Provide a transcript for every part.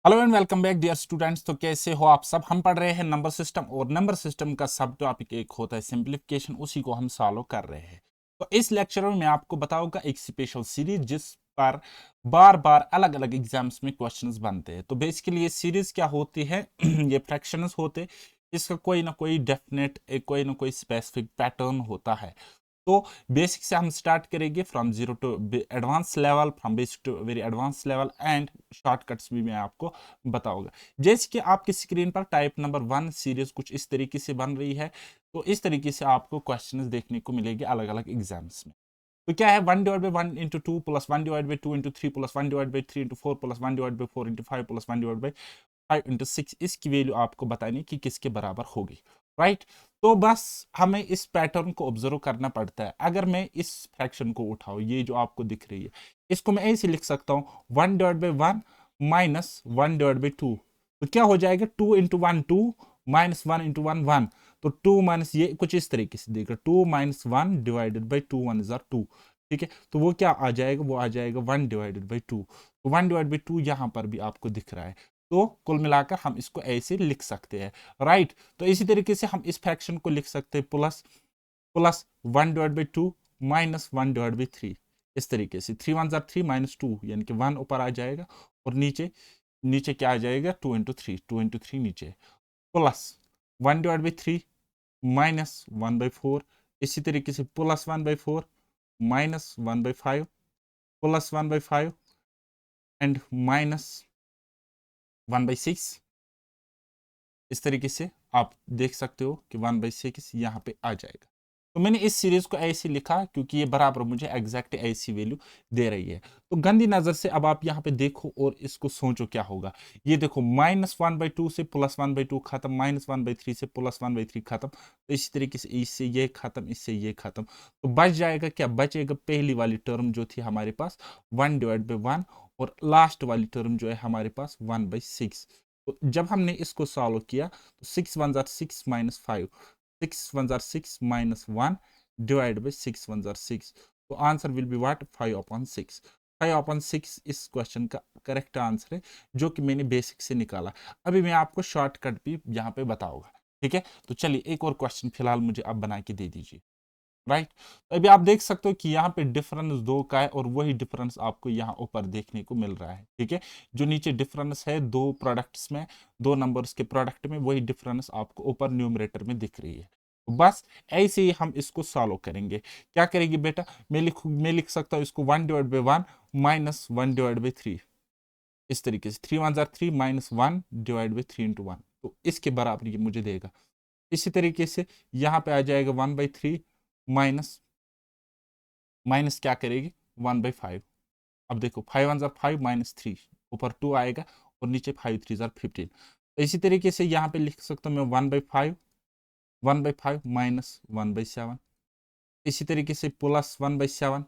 Hello and welcome back dear students. तो कैसे हो आप सब। हम पढ़ रहे हैं नंबर सिस्टम और नंबर सिस्टम का सब टॉपिक एक होता है सिंप्लीफिकेशन, उसी को हम सॉल्व कर रहे हैं। तो इस लेक्चर में मैं आपको बताऊंगा एक स्पेशल सीरीज जिस पर बार बार अलग अलग एग्जाम्स में क्वेश्चंस बनते हैं। तो बेसिकली ये सीरीज क्या होती है ये फ्रैक्शंस होते, इसका कोई ना कोई डेफिनेट कोई ना कोई स्पेसिफिक पैटर्न होता है। तो बेसिक से हम स्टार्ट करेंगे from zero to advance level, from basic to very advance level, and shortcuts भी मैं आपको बताऊंगा। जैसे कि आपकी स्क्रीन पर टाइप नंबर 1 सीरीज कुछ इस तरीके से बन रही है। तो इस तरीके से आपको क्वेश्चंस देखने को मिलेंगे अलग अलग एग्जाम्स में। तो क्या है 1/1 × 2 प्लस 1/2 × 3 प्लस 1/3 × 4 प्लस 1/4 × 5 प्लस 1/5 × 6 इसकी वैल्यू आपको बतानी कि किसके बराबर होगी, राइट। तो बस हमें इस पैटर्न को ऑब्जर्व करना पड़ता है। अगर मैं इस फ्रैक्शन को उठाऊं, ये जो आपको दिख रही है, इसको मैं ऐसे लिख सकता हूं 1/1 माइनस 1/2। तो क्या हो जाएगा 2 × 1 2 माइनस 1 × 1 1। तो 2 माइनस ये कुछ इस तरीके से देगा 2 माइनस 1 डिवाइडेड बाई 2 1 इज 2। ठीक है, तो वो क्या आ जाएगा, वो आ जाएगा 1/2। तो 1/2 यहां पर भी आपको दिख रहा है। तो कुल मिलाकर हम इसको ऐसे लिख सकते हैं, राइट। तो इसी तरीके से हम इस फ्रैक्शन को लिख सकते हैं प्लस प्लस 1/2 माइनस 1/3। इस तरीके से 3 1 3 माइनस 2 यानी कि 1 ऊपर आ जाएगा और नीचे नीचे क्या आ जाएगा 2 × 3 नीचे प्लस 1/3 माइनस 1/4। इसी तरीके से plus 1/4 minus 1/5 plus 1/5 and minus 1/6। इस तरीके से आप देख सकते हो कि 1/6 यहाँ पे आ जाएगा। तो मैंने इस सीरीज को ऐसे लिखा क्योंकि ये बराबर मुझे एग्जैक्ट ऐसी वैल्यू दे रही है। तो गंदी नजर से अब आप यहाँ पे देखो और इसको सोचो क्या होगा। ये देखो -1/2 से +1/2 खत्म, -1/3 से +1/3 खत्म। तो इसी तरीके से इससे ये खत्म, इससे ये खत्म। तो बच जाएगा क्या, बचेगा पहली वाली टर्म जो थी हमारे पास 1/1 और लास्ट वाली टर्म जो है हमारे पास 1/6। तो जब हमने इसको सॉल्व किया तो 6 1 6 माइनस 5, 6 1 6 माइनस 1 डिवाइड बाई 6 1 6। तो आंसर विल बी व्हाट 5/6। 5/6 इस क्वेश्चन का करेक्ट आंसर है जो कि मैंने बेसिक से निकाला। अभी मैं आपको शॉर्टकट भी यहाँ पे बताऊंगा, ठीक है। तो चलिए एक और क्वेश्चन फिलहाल मुझे अब बना के दे दीजिए, राइट। तो अभी आप देख सकते हो कि यहाँ पे डिफरेंस 2 का है और वही डिफरेंस आपको यहाँ ऊपर देखने को मिल रहा है, ठीक है। जो नीचे डिफरेंस है दो प्रोडक्ट्स में, दो नंबर्स के प्रोडक्ट में, वही डिफरेंस आपको ऊपर न्यूमरेटर में दिख रही है। तो बस ऐसे ही हम इसको सॉल्व करेंगे। क्या करेंगे बेटा, मैं लिख सकता हूँ इसको 1/1 माइनस 1/3। इस तरीके से 3 1 3 माइनस 1 डिवाइड बाई 3 × 1। तो इसके बराबर ये मुझे देगा। इसी तरीके से यहाँ पे आ जाएगा 1/3 माइनस माइनस क्या करेगी 1/5। अब देखो 5 1 5 माइनस 3, ऊपर 2 आएगा और नीचे 5 3 15। तो इसी तरीके से यहाँ पे लिख सकता हूँ मैं 1/5 माइनस 1/7। इसी तरीके से प्लस 1/7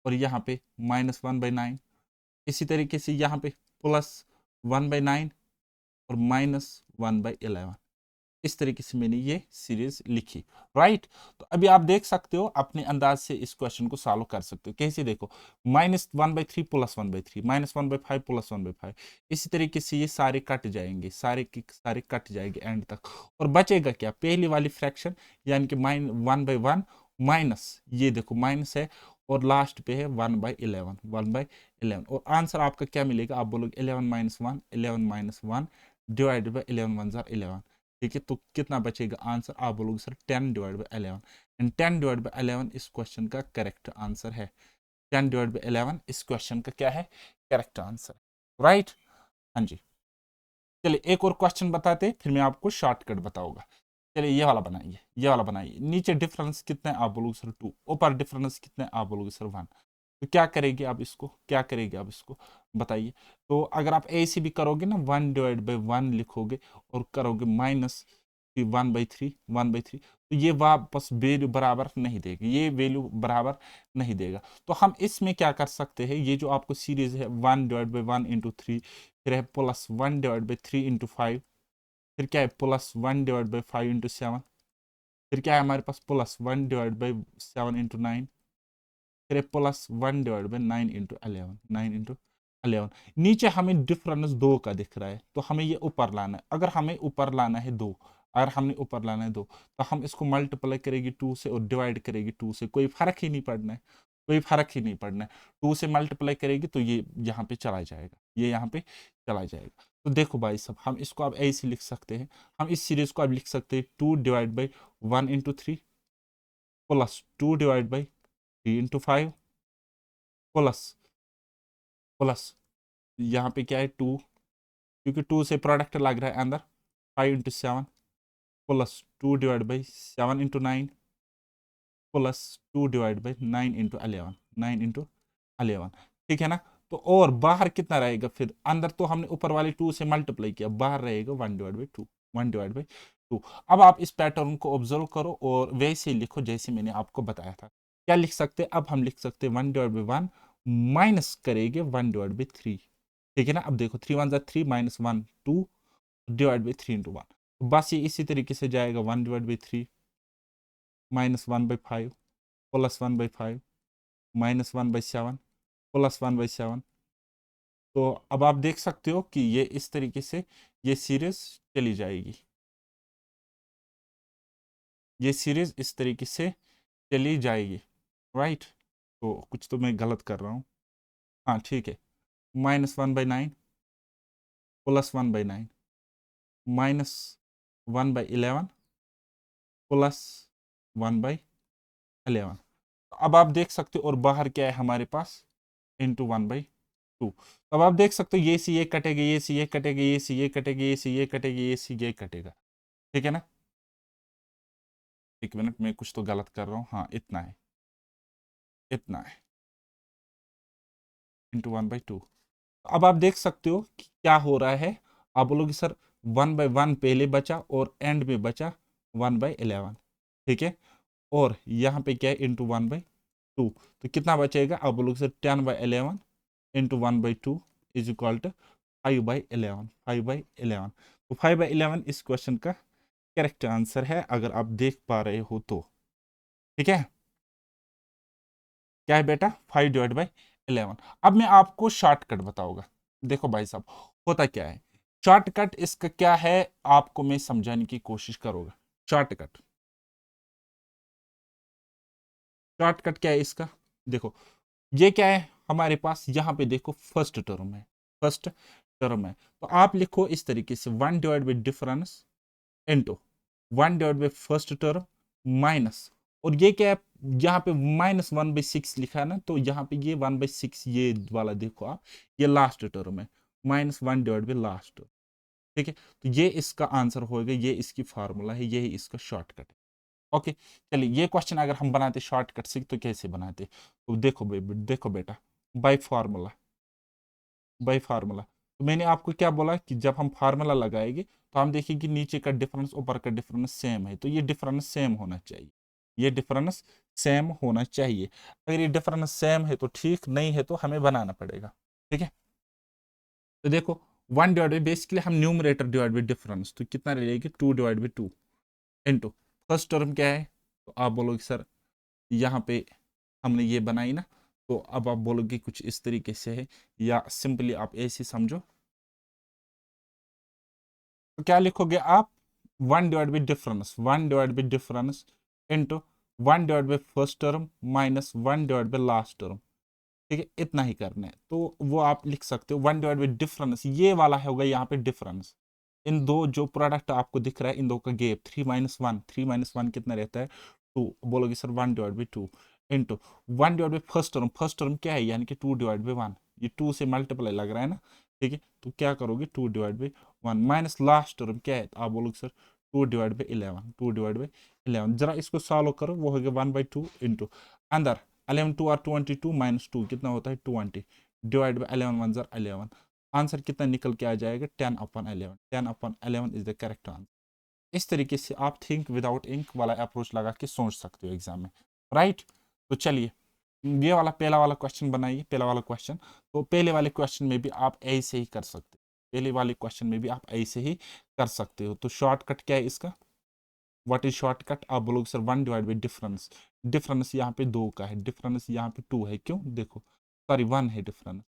और यहाँ पे -1/9। इसी तरीके से यहाँ पे प्लस 1/9 और -1/11। इस तरीके से मैंने ये सीरीज लिखी, राइट। तो अभी आप देख सकते हो अपने अंदाज से इस क्वेश्चन को सॉल्व कर सकते हो। कैसे देखो -1/3 +1/3 -1/5 +1/5। इसी तरीके से ये सारे कट जाएंगे, सारे के सारे कट जाएंगे एंड तक। और बचेगा क्या, पहली वाली फ्रैक्शन यानी कि 1/1 माइनस ये देखो माइनस है और लास्ट पे है 1/11 और आंसर आपका क्या मिलेगा, आप बोलोगे 11 - 1 डिवाइडेड बाई 11 1 11। ठीक है, तो कितना बचेगा आंसर, आप बोलोगे सर 10/11 एंड 10/11 इस क्वेश्चन का करेक्ट आंसर है। 10/11 इस क्वेश्चन का क्या है, करेक्ट आंसर, राइट। हाँ जी, चलिए एक और क्वेश्चन बताते फिर मैं आपको शॉर्टकट बताऊंगा। चलिए ये वाला बनाइए, ये वाला बनाइए। नीचे डिफरेंस कितना है, आप बोलोगे सर 2। ऊपर डिफरेंस कितना है, आप बोलोगे सर 1। तो क्या करेंगे आप इसको, क्या करेंगे आप इसको बताइए। तो अगर आप ऐसे भी करोगे ना 1/1 लिखोगे और करोगे माइनस 1/3 तो ये वापस वैल्यू बराबर नहीं देगा, ये वैल्यू बराबर नहीं देगा। तो हम इसमें क्या कर सकते हैं, ये जो आपको सीरीज है 1/1 × 3, फिर है +1/3 × 5, फिर क्या है +1/5 × 7, फिर क्या है हमारे पास +1/7 × 9, फिर है +1/9 × 11 9 × 11। नीचे हमें डिफरेंस 2 का दिख रहा है, तो हमें ये ऊपर लाना है। अगर हमें ऊपर लाना है 2, अगर हमने ऊपर लाना है 2, तो हम इसको मल्टीप्लाई करेगी 2 से और डिवाइड करेगी 2 से, कोई फर्क ही नहीं पड़ना है, कोई फर्क ही नहीं पड़ना है। 2 से मल्टीप्लाई करेगी तो ये यहाँ पे चला जाएगा, ये यहाँ पे चला जाएगा। तो देखो भाई साहब, हम इसको अब ऐसे लिख सकते हैं, हम इस सीरीज को अब लिख सकते हैं 2 divide by 1 into 3 plus 2 divide by 3 into 5 plus plus यहाँ पे क्या है 2, क्योंकि 2 से प्रोडक्ट लग रहा है अंदर, 5 into 7 plus 2 divide by 7 into 9 plus 2 divide by 9 into 11, 9 into 11, ठीक है ना। तो और बाहर कितना रहेगा, फिर अंदर तो हमने ऊपर वाले 2 से मल्टीप्लाई किया, बाहर रहेगा 1 डिवाइड बाई 2, 1 डिवाइड बाई 2। अब आप इस पैटर्न को ऑब्जर्व करो और वैसे ही लिखो जैसे मैंने आपको बताया था। क्या लिख सकते हैं, अब हम लिख सकते हैं 1 डिवाइड बाई 1 माइनस करेंगे 1 डिवाइड बाई 3, ठीक है ना। अब देखो 3 1 3 माइनस 1 2 डिवाइड बाई 3 इंटू 1, बस ये इसी तरीके से जाएगा 1 divide by 3 minus 1 by 5 plus 1 by 5 minus 1 by 7 plus 1 by 7। तो अब आप देख सकते हो कि ये इस तरीके से ये सीरीज चली जाएगी, ये सीरीज इस तरीके से चली जाएगी, राइट। तो कुछ तो मैं गलत कर रहा हूँ, हाँ ठीक है। -1/9 +1/9 -1/11 +1/11। अब आप देख सकते हो और बाहर क्या है हमारे पास, इंटू 1/2। अब आप देख सकते हो ये सी ये कटेगा, ये सी ये कटेगा, ये सी ये कटेगा, ये सी ये कटेगा, ये सी ये कटेगा, ठीक है ना। एक मिनट में कुछ तो गलत कर रहा हूँ, हाँ इतना है, इतना है इंटू 1/2। अब आप देख सकते हो कि क्या हो रहा है। आप बोलोगे सर 1/1 पहले बचा और एंड में बचा 1/11, ठीक है। और यहाँ पे क्या है इंटू 1/2, तो कितना बचेगा, आप बोलोगे sir 10/11 into 1/2 is equal to 5/11, 5/11। तो 5/11 इस क्वेश्चन का करेक्ट आंसर है, अगर आप देख पा रहे हो तो, ठीक है। क्या है बेटा, 5/11। अब मैं आपको शॉर्टकट बताऊंगा। देखो भाई साहब, होता क्या है शॉर्टकट, इसका क्या है आपको मैं समझाने की कोशिश करूंगा। शॉर्टकट, शॉर्टकट क्या है इसका, देखो ये क्या है हमारे पास, यहाँ पे देखो फर्स्ट टर्म है, फर्स्ट टर्म है। तो आप लिखो इस तरीके से 1 divide by difference into 1 divide by first term minus, और ये क्या है, यहाँ पे -1/6 लिखा है ना, तो यहाँ पे ये 1/6 ये वाला देखो आप, ये लास्ट टर्म है, -1 डिवाइड बाई लास्ट, ठीक है। तो ये इसका आंसर होगा, ये इसकी फार्मूला है, यही इसका शॉर्टकट है। ओके, चलिए ये क्वेश्चन अगर हम बनाते शॉर्टकट से तो कैसे बनाते, तो देखो देखो बेटा, बाय फार्मूला, बाय फार्मूला। तो मैंने आपको क्या बोला कि जब हम फार्मूला लगाएंगे तो हम देखेंगे कि नीचे का डिफरेंस ऊपर का डिफरेंस सेम है, तो ये डिफरेंस सेम होना चाहिए, ये डिफरेंस सेम होना चाहिए। अगर ये डिफरेंस सेम है तो ठीक, नहीं है तो हमें बनाना पड़ेगा, ठीक है। तो देखो 1 डिवाइड बाई, बेसिकली हम न्यूमरेटर डिवाइड बाई डिफरेंस, तो कितना रहेगा 2 divide by 2 into first term क्या है, तो आप बोलोगे सर यहाँ पे हमने ये बनाई ना, तो अब आप बोलोगे कुछ इस तरीके से है, या सिंपली आप ऐसे समझो, तो क्या लिखोगे आप 1 divide by difference, 1 divide by difference into 1 divide by first term minus 1 divide by last term, ठीक है। इतना ही करना है, तो वो आप लिख सकते हो 1 डिवाइड बाई डिफरेंस, ये वाला होगा यहाँ पे डिफरेंस, इन दो जो प्रोडक्ट आपको दिख रहा है इन दो का गैप 3 - 1, 3 - 1 कितना रहता है 2, बोलोगे sir 1 divide by 2 into 1 divide by first term, first term क्या है यानी कि 2 डिवाइड बाई 1, ये 2 से मल्टीप्लाई लग रहा है ना, ठीक है। तो क्या करोगे 2 divide by 1 minus last term क्या है, तो आप बोलोगे sir 2 divide by 11, 2 divide by 11। जरा इसको सॉल्व करो, वो हो गया 1/2 इंटू अंदर 11 2 और 22 -2 कितना होता है 20 डिवाइड बाई 11 1 11, आंसर कितना निकल के आ जाएगा 10/11, 10/11 इज द करेक्ट आंसर। इस तरीके से आप थिंक विदाउट इंक वाला अप्रोच लगा के सोच सकते हो एग्जाम में, राइट। तो चलिए ये वाला पहला वाला क्वेश्चन बनाइए, पहला वाला क्वेश्चन। तो पहले वाले क्वेश्चन में भी आप ऐसे ही कर सकते हो, पहले वाले क्वेश्चन में भी आप ऐसे ही कर सकते हो। तो शॉर्टकट क्या है इसका, व्हाट इज शॉर्टकट, आप बोलोगे sir 1 divide by difference, difference यहाँ पे 2 का है, डिफरेंस यहाँ पे 2 है, क्यों देखो सॉरी 1 है डिफरेंस,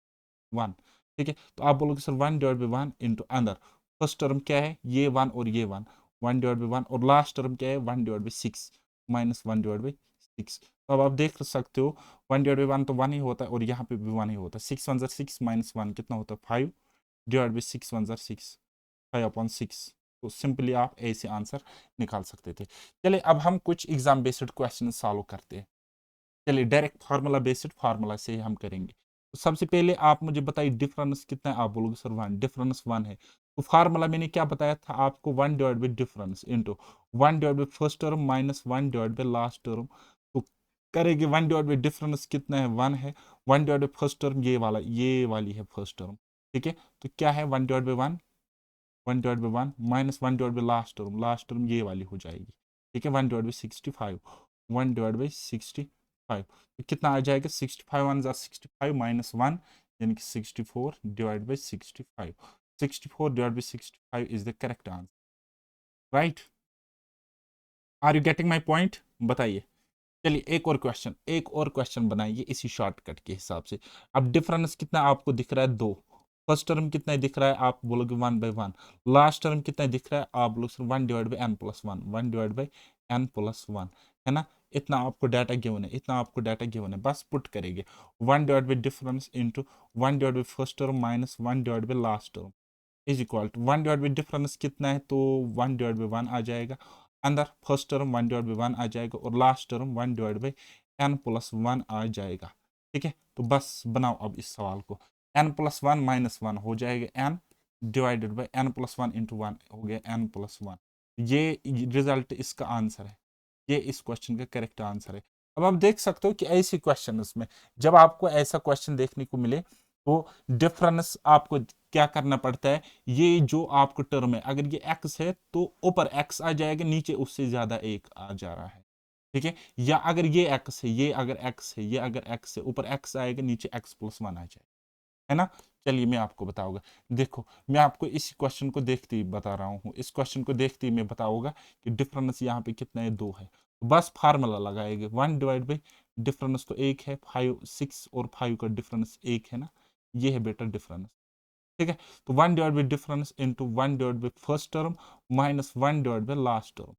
1। ठीक है, तो आप बोलोगे सर 1/1 इंटू अंदर फर्स्ट टर्म क्या है, ये 1 और ये 1, 1/1 और लास्ट टर्म क्या है 1/6 माइनस 1/6। तो अब आप देख सकते हो 1/1 तो 1 ही होता है और यहाँ पे भी 1 ही होता है। 6 1 6 माइनस 1 कितना होता है 5 डिवाइड बाई 6 1 6 5/6। तो सिंपली आप ऐसे आंसर निकाल सकते थे। चलिए अब हम कुछ एग्जाम बेस्ड क्वेश्चन सॉल्व करते हैं। चलिए डायरेक्ट फार्मूला बेस्ड फार्मूला से हम करेंगे। तो सबसे पहले आप मुझे बताइए डिफरेंस कितना है, आप बोलोगे सर 1, डिफरेंस 1 है। तो फार्मूला मैंने क्या बताया था आपको, 1 divide by difference into 1 divide by first term minus 1 divide by last term. तो करेंगे 1 डिवाइड बाई डिफरेंस कितना है 1 है, 1 डिवाइड बाई फर्स्ट टर्म ये वाला ये वाली है फर्स्ट टर्म। ठीक है, तो क्या है 1 divide by 1, 1/1 minus 1/, last term ये वाली हो जाएगी। ठीक है, 1/65, 1/65। तो कितना आ जाएगा 65 1 65 माइनस 1 यानी कि 64/65। 64/65 is the correct answer, right. Are you getting my point, बताइए। चलिए एक और क्वेश्चन बनाइए इसी शॉर्टकट के हिसाब से। अब डिफरेंस कितना आपको दिख रहा है 2, फर्स्ट टर्म कितना दिख रहा है आप बोलोगे 1/1, लास्ट टर्म कितना दिख रहा है आप बोलोगे 1/n+1, 1/n+1 है ना। इतना आपको डाटा गिवन है, इतना आपको डाटा गिवन है, बस पुट करेंगे 1 difference into 1 first term minus 1 last term is equal to 1 difference कितना है तो 1/1 आ जाएगा, अंदर फर्स्ट टर्म 1/1 आ जाएगा और लास्ट टर्म 1/n+1 आ जाएगा। ठीक है, तो बस बनाओ अब इस सवाल को, n+1 -1 हो जाएगा n divided by n+1 into 1 हो गया n+1। ये रिजल्ट इसका आंसर है, ये इस क्वेश्चन का करेक्ट आंसर है। अब आप देख सकते हो कि ऐसे क्वेश्चन में जब आपको ऐसा क्वेश्चन देखने को मिले तो डिफरेंस आपको क्या करना पड़ता है, ये जो आपको टर्म है अगर ये x है तो ऊपर x आ जाएगा, नीचे उससे ज्यादा एक आ जा रहा है। ठीक है, या अगर ये x है, ये अगर x है, ये अगर x है, ऊपर x आएगा नीचे x+1 आ जाएगा, है ना। चलिए मैं आपको बताऊंगा, देखो मैं आपको इस क्वेश्चन को देखते ही बता रहा हूँ, इस क्वेश्चन को देखते ही मैं बताऊंगा कि डिफरेंस यहाँ पे कितना है 2 है। तो बस फार्मूला लगाएंगे 1 डिवाइड बाई डिफरेंस तो 1 है, 5 6 और 5 का डिफरेंस 1 है ना, ये है बेटा डिफरेंस। ठीक है, तो 1 divide by difference into 1 divide by first term minus 1 divide by last term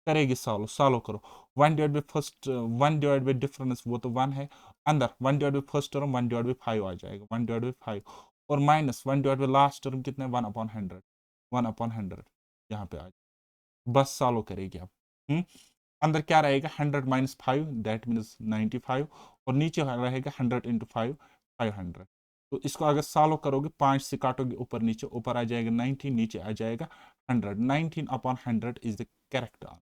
करेगी सॉल्व, सॉल्व करो। 1 divide by first 1 divide by difference वो तो 1 है, अंदर 1 divide by first term 1 divide by 5 आ जाएगा, 1 डिवाइड बाई 5 और minus 1 divide by last term कितना है 1/100, 1/100 यहाँ पे आ जाए, बस सॉल्व करेगी आप। अंदर क्या रहेगा 100 - 5 दैट मीन्स 95 और नीचे रहेगा 100 इंटू 5 500। तो इसको अगर सॉल्व करोगे 5 से काटोगे ऊपर नीचे, ऊपर आ जाएगा 90 नीचे आ जाएगा 100, 19/100 इज द करेक्ट आंसर।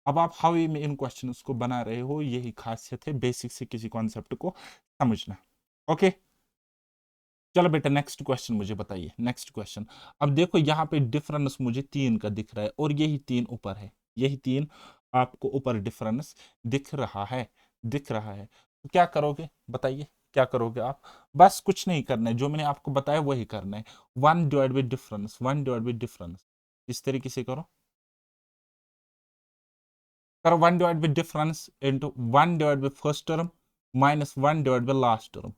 अब आप हाउ में इन क्वेश्चंस को बना रहे हो, यही खासियत है बेसिक से किसी कॉन्सेप्ट को समझना। ओके, चलो बेटा नेक्स्ट क्वेश्चन मुझे बताइए, नेक्स्ट क्वेश्चन। अब देखो यहाँ पे डिफरेंस मुझे 3 का दिख रहा है और यही 3 ऊपर है, यही 3 आपको ऊपर डिफरेंस दिख रहा है, दिख रहा है। तो क्या करोगे बताइए, क्या करोगे आप, बस कुछ नहीं करना है, जो मैंने आपको बताया वही करना है। 1 divide by difference, 1 divide by difference इस तरीके से करो, करो 1 divide by difference into 1 divide by first term minus 1 divide by last term.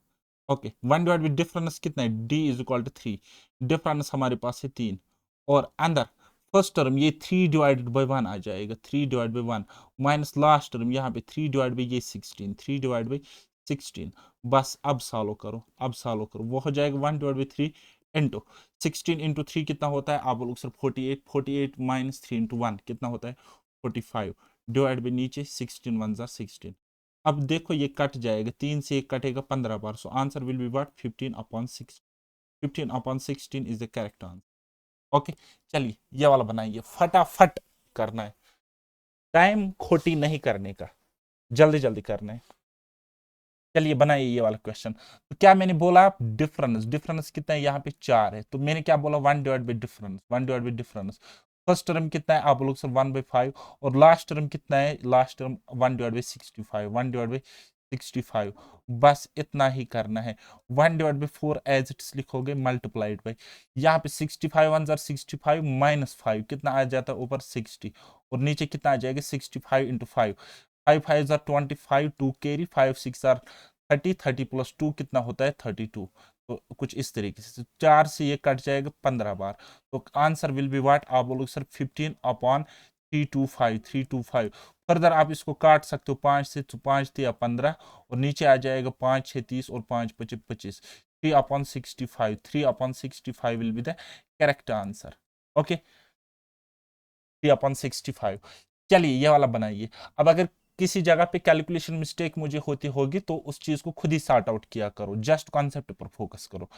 Okay, 1 divide by difference कितना है d is equal to 3, difference हमारे पास है 3 और अंदर फर्स्ट टर्म ये 3 डिवाइडेड बाई 1 आ जाएगा, 3 divide by 1 minus last term यहाँ पे 3 डिवाइड बाई ये 16, 3 डिवाइड बाई 16। बस अब सॉल्व करो, अब सॉल्व करो, वो हो जाएगा 1 डिवाइड बाई 3 इंटू 16 इंटू 3 कितना होता है आप लोग सर 48, 48 माइनस 3 इंटू 1 कितना होता है 45 डिवाइड बाई नीचे 16 1 16। अब देखो ये कट जाएगा, 3 से 1 कटेगा 15 बार, so answer will be what 15/6, 15/16 is the correct answer. Okay, चलिए ये वाला बनाइए, फटाफट करना है, टाइम खोटी नहीं करने का, जल्दी जल्दी करना है। चलिए बनाइए ये वाला क्वेश्चन। तो क्या मैंने बोला डिफरेंस, डिफरेंस कितना है यहाँ पे 4 है, तो मैंने क्या बोला 1 divide by difference, 1 divide by difference first term कितना है आप लोग सर 1/5 और लास्ट टर्म कितना है, last term 1 divide by 65, 1 divide by 65। बस इतना ही करना है, 1 डिवाइड बाई 4 एज इट्स लिखोगे मल्टीप्लाइड बाई यहाँ पे 65 1 65 माइनस 5 कितना आ जाता है ऊपर 60 और नीचे कितना आ जाएगा 65 इंटू 5, 5 5 25 2 कैरी 5 6 30, 30 प्लस 2 कितना होता है 32। तो कुछ इस तरीके से 4 से ये कट जाएगा 15 बार, तो आंसर विल बी व्हाट, आप बोलोगे सर 15/325, 325। फर्दर आप इसको काट सकते हो 5 से, तो 5 या 15, और नीचे आ जाएगा 5 6 30 और 5 25 25, 3/65, 3/65 will be the correct answer. Okay, 3/65। चलिए ये वाला बनाइए। अब अगर किसी जगह पे कैलकुलेशन मिस्टेक मुझे होती होगी तो उस चीज को खुद ही सॉर्ट आउट किया करो, जस्ट कॉन्सेप्ट पर फोकस करो।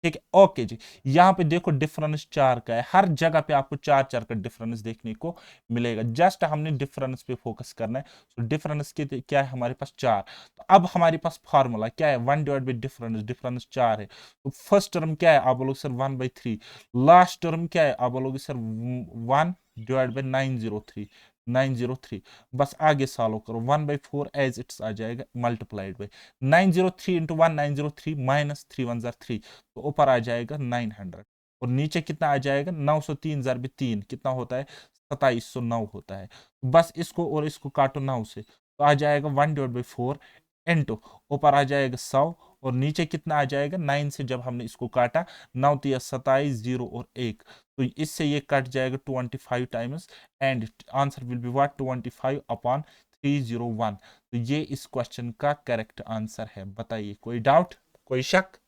ठीक है, ओके जी। यहाँ पे देखो डिफरेंस 4 का है, हर जगह पे आपको 4 4 का डिफरेंस देखने को मिलेगा, जस्ट हमने डिफरेंस पे फोकस करना है। तो डिफरेंस के क्या है हमारे पास 4, तो अब हमारे पास फॉर्मूला क्या है, 1 डिवाइड बाई डिफरेंस, डिफरेंस 4 है। तो फर्स्ट टर्म क्या है, आप बोलोगे सर 1/3। लास्ट टर्म क्या है, आप बोलोगे सर 1 डिवाइड बाई 903, 903। बस आगे सॉल्व करो, 1/4 एज इट्स आ जाएगा, मल्टीप्लाइड बाई 903 इंटू 1, 903 माइनस 3 1 3, तो ऊपर आ जाएगा 900, और नीचे कितना आ जाएगा, 903 जार भी 3 कितना होता है, 2709 होता है। बस इसको और इसको काटो 9 से, तो आ जाएगा 1/4 इंटू, ऊपर आ जाएगा 100, और नीचे कितना आ जाएगा 9 से, जब हमने इसको काटा 9 तिया 27 0 और 1, तो इससे ये कट जाएगा 25 times, and answer will be what, 25/301। तो ये इस क्वेश्चन का करेक्ट आंसर है। बताइए कोई डाउट, कोई शक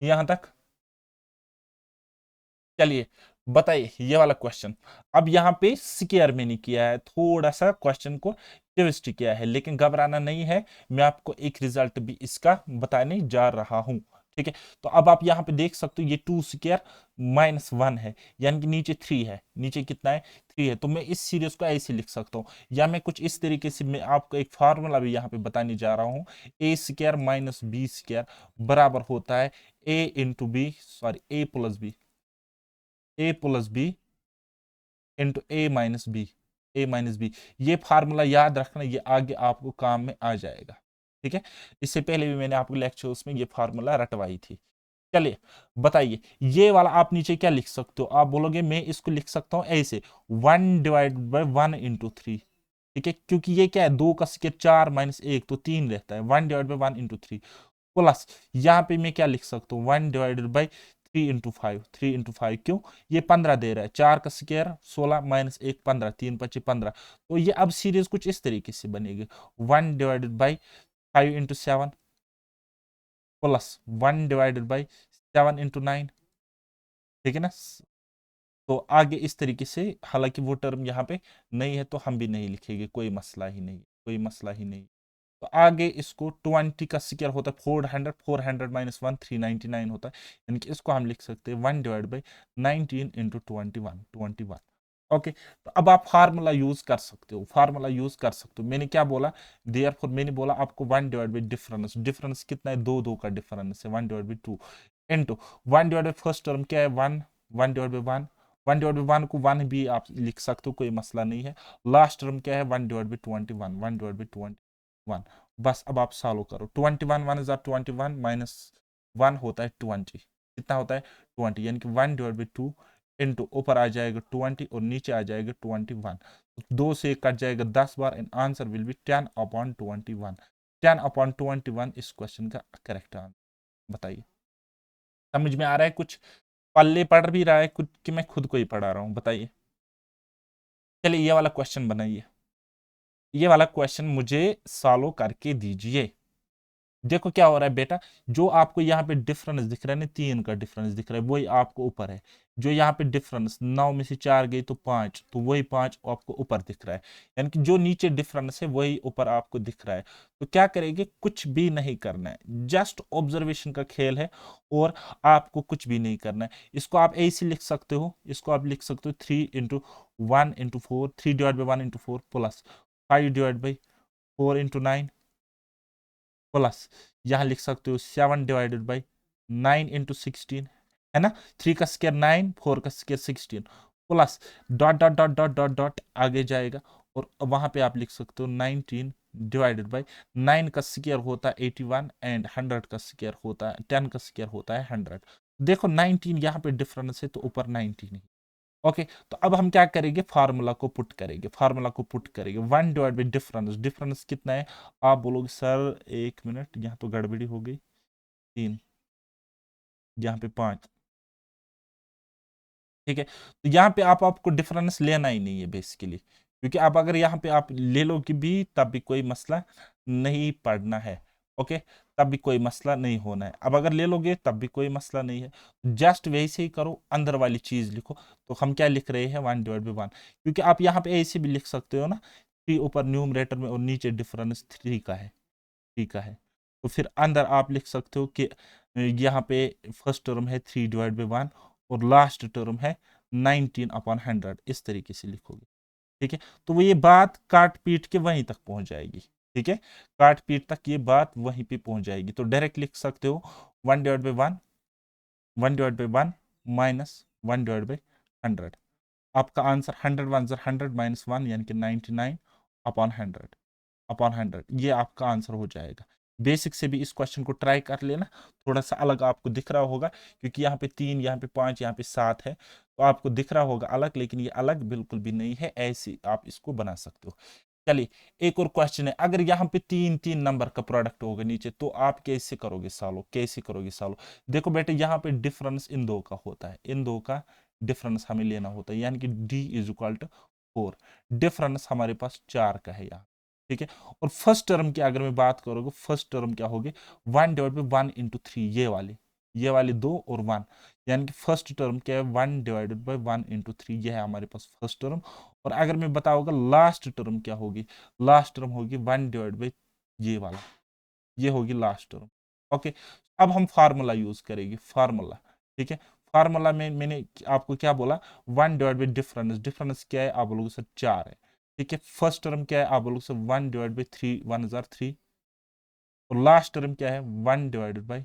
यहां तक? चलिए बताइए ये वाला क्वेश्चन। अब यहाँ पे स्क्वायर में नहीं किया है, थोड़ा सा क्वेश्चन को ट्विस्ट किया है, लेकिन घबराना नहीं है, मैं आपको एक रिजल्ट भी इसका बताने जा रहा हूं। ठीक है, तो अब आप यहाँ पे देख सकते हो ये 2² -1 है, यानी कि नीचे 3 है, नीचे कितना है 3 है, तो मैं इस सीरीज को ऐसे लिख सकता हूँ, या मैं कुछ इस तरीके से, मैं आपको एक फार्मूला भी यहाँ पे बताने जा रहा हूँ, a² - b² बराबर होता है a into B, sorry a+b into a-b। ये फार्मूला याद रखना, ये आगे आपको काम में आ जाएगा। ठीक है, इससे पहले भी मैंने आपको लेक्चर्स में ये फार्मूला रटवाई थी। चलिए बताइए, ये वाला आप नीचे क्या लिख सकते हो, आप बोलोगे मैं इसको लिख सकता हूं ऐसे, 1/1 इंटू 3। ठीक है, क्योंकि ये क्या है, 2 का स्क्वायर 4 माइनस 1 तो 3 रहता है, 1/1 इंटू 3, प्लस यहाँ पे मैं क्या लिख सकता हूँ, 1/3 इंटू 5, 3 इंटू 5, क्यों, ये 15 दे रहा है, 4 का स्क्वायर 16 माइनस 1 15, 3 × 5 = 15। तो ये अब सीरीज कुछ इस तरीके से बनेगी, 1/5 इंटू 7 प्लस 1/7 इंटू 9। ठीक है ना, तो आगे इस तरीके से, हालांकि वो टर्म यहाँ पे नहीं है तो हम भी नहीं लिखेंगे, कोई मसला ही नहीं, कोई मसला ही नहीं। तो आगे इसको 20 का स्क्वायर होता है 400, 400 माइनस 1 399 होता है, यानी कि इसको हम लिख सकते हैं 1/19 इंटू 21, 21। ओके, तो अब आप फार्मूला यूज कर सकते हो, फार्मूला यूज कर सकते हो। मैंने क्या बोला, देयरफॉर मैंने बोला आपको 1/डिफरेंस, डिफरेंस कितना है, 2 2 का डिफरेंस है, 1/2 इंटू 1/ फर्स्ट टर्म क्या है 1, 1/1, 1/1 को 1 भी आप लिख सकते हो, कोई मसला नहीं है। लास्ट टर्म क्या है 1/21, 1/21। बस अब आप सॉल्व करो, 21 1 जार 21 माइनस 1 होता है 20, कितना होता है 20, यानी कि 1/2 इंटू ऊपर आ जाएगा 20 और नीचे आ जाएगा 21, 2 से कट जाएगा 10 बार, एंड आंसर विल बी 10/21। 10/21 इस क्वेश्चन का करेक्ट आंसर। बताइए समझ में आ रहा है कुछ, पल्ले पढ़ भी रहा है कुछ कि मैं खुद को ही पढ़ा रहा हूँ? बताइए। चलिए ये वाला क्वेश्चन बनाइए, ये वाला क्वेश्चन मुझे सॉल्व करके दीजिए। देखो क्या हो रहा है बेटा, जो आपको यहाँ पे डिफरेंस दिख रहा है ना, 3 का डिफरेंस दिख रहा है, वही आपको ऊपर है। जो यहाँ पे डिफरेंस 9 में से 4 गई तो 5, तो वही 5 आपको ऊपर दिख रहा है, यानी कि जो नीचे डिफरेंस है वही ऊपर आपको दिख रहा है। तो क्या करेंगे, कुछ भी नहीं करना है, जस्ट ऑब्जर्वेशन का खेल है, और आपको कुछ भी नहीं करना है। इसको आप ऐसे लिख सकते हो, इसको आप लिख सकते हो 3/1 into 4, 3/1 into 4 plus 5/4 into 9 plus, यहां लिख सकते हो 7/9 इंटू 16, है ना, 3 का स्क्वायर 9, 4 का square 16, plus dot dot dot dot dot dot आगे जाएगा, और वहां पे आप लिख सकते हो 19 डिवाइडेड बाई 9 का स्क्वायर होता है 81, एंड 100 का स्क्वायर होता है 10 का स्क्वायर होता है 100। देखो 19 यहाँ पे डिफरेंस है तो ऊपर 19 है। ओके, तो अब हम क्या करेंगे, फार्मूला को पुट करेंगे, फार्मूला को पुट करेंगे, 1/डिफरेंस, डिफरेंस कितना है, आप बोलोगे सर 1 मिनट यहाँ तो गड़बड़ी हो गई, 3, यहाँ पे 5। ठीक है, तो यहाँ पे आपको डिफरेंस लेना ही नहीं है बेसिकली, क्योंकि आप अगर यहाँ पे आप ले लो कि भी तब भी कोई मसला नहीं पड़ना है। ओके, तब भी कोई मसला नहीं होना है। अब अगर ले लोगे तब भी कोई मसला नहीं है, जस्ट वैसे ही करो, अंदर वाली चीज लिखो। तो हम क्या लिख रहे हैं, 1/1, क्योंकि आप यहाँ पे ऐसे भी लिख सकते हो ना, 3 ऊपर न्यूमरेटर में और नीचे डिफरेंस 3 का है, 3 का है। तो फिर अंदर आप लिख सकते हो कि यहाँ पे फर्स्ट टर्म है 3/1 और लास्ट टर्म है 19/100, इस तरीके से लिखोगे। ठीक है, तो वो ये बात काट पीट के वहीं तक पहुंच जाएगी। ठीक है, काट पीट तक ये बात वहीं पे पहुंच जाएगी। तो डायरेक्ट लिख सकते हो 1/1, 1/1 माइनस 1/100। आपका आंसर 100 माइनस 1 यानी कि 99/100 ये आपका आंसर हो जाएगा। बेसिक से भी इस क्वेश्चन को ट्राई कर लेना, थोड़ा सा अलग आपको दिख रहा होगा, क्योंकि यहाँ पे 3, यहाँ पे 5, यहाँ पे 7 है, तो आपको दिख रहा होगा अलग, लेकिन ये अलग बिल्कुल भी नहीं है, ऐसे आप इसको बना सकते हो। चलिए, एक और क्वेश्चन है, अगर यहाँ पे 3 नंबर का प्रोडक्ट होगा नीचे, तो आप कैसे करोगे सॉल्व, कैसे करोगे सॉल्व? देखो बेटे, यहाँ पे डिफरेंस इन दो का होता है, इन दो का डिफरेंस हमें लेना होता है, यानी कि d is equal to 4। Difference हमारे पास 4 का है यहाँ। ठीक है, और फर्स्ट टर्म की अगर मैं बात करूँगा, फर्स्ट टर्म क्या होगी, 1/1 × 3, ये वाली 2 और 1, यानी कि फर्स्ट टर्म क्या है, 1/1 × 3, ये है हमारे पास फर्स्ट टर्म। और अगर मैं बताऊंगा लास्ट टर्म क्या होगी, लास्ट टर्म होगी 1/, ये वाला, ये होगी लास्ट टर्म। ओके, अब हम फार्मूला यूज करेंगे, फार्मूला। ठीक है, फार्मूला में मैंने आपको क्या बोला, 1/डिफरेंस, डिफरेंस क्या है आप बोलोगे सर 4 है। ठीक है, फर्स्ट टर्म क्या है आप बोलोगे सर 1/3, 1/3। और लास्ट टर्म क्या है, 1/11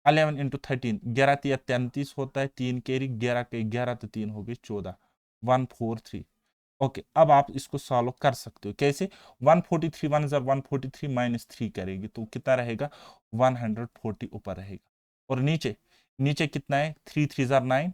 × 13, 11×3 होता है, 3 कैरी, 11 के 11 तो 3 हो गए 14, 143। ओके, अब आप इसको सॉल्व कर सकते हो कैसे, 143, 1/143 माइनस 3 करेगी तो कितना रहेगा, 140 ऊपर रहेगा। और नीचे, नीचे कितना है, 3×3 = 9,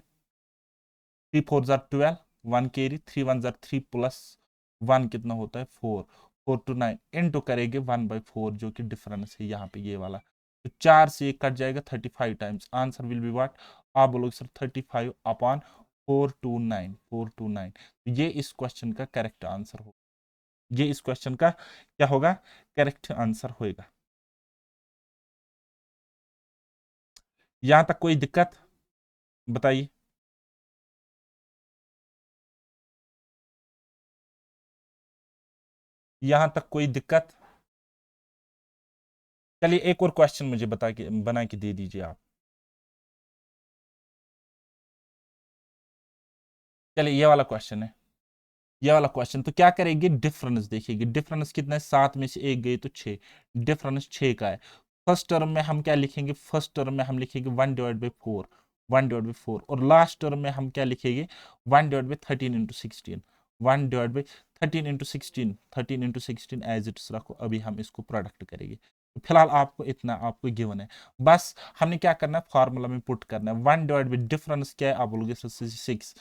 3×4 = 12, 1 कैरी, 3×1 = 3 प्लस 1 कितना होता है 4, 4 to 9 इनटू करेंगे 1/4 जो कि डिफरेंस है यहाँ पे ये वाला। तो 4 से 1 कट जाएगा, 35 times, answer will be what, आप बोलोगे सर 35/429, 429। ये इस क्वेश्चन का करेक्ट आंसर होगा, ये इस क्वेश्चन का क्या होगा, करेक्ट आंसर होगा। यहां तक कोई दिक्कत बताइए? यहां तक कोई दिक्कत? चलिए, एक और क्वेश्चन मुझे बना के दे दीजिए आप। चलिए, ये वाला क्वेश्चन है, ये वाला क्वेश्चन। तो क्या करेंगे, डिफरेंस देखिएगा, डिफरेंस कितना है, 7 में से 1 गई तो 6, डिफरेंस 6 का है। फर्स्ट टर्म में हम क्या लिखेंगे, फर्स्ट टर्म में हम लिखेंगे 1/4, 1/4। और लास्ट टर्म में हम क्या लिखेंगे, 1/13 × 16, 1/13 × 16, 13 × 16 एज इट्स रखो, अभी हम इसको प्रोडक्ट करेंगे। तो फिलहाल आपको इतना आपको गिवन है, बस हमने क्या करना है, फार्मूला में पुट करना है। 1 डिफरेंस क्या है आप बोलोगे 6,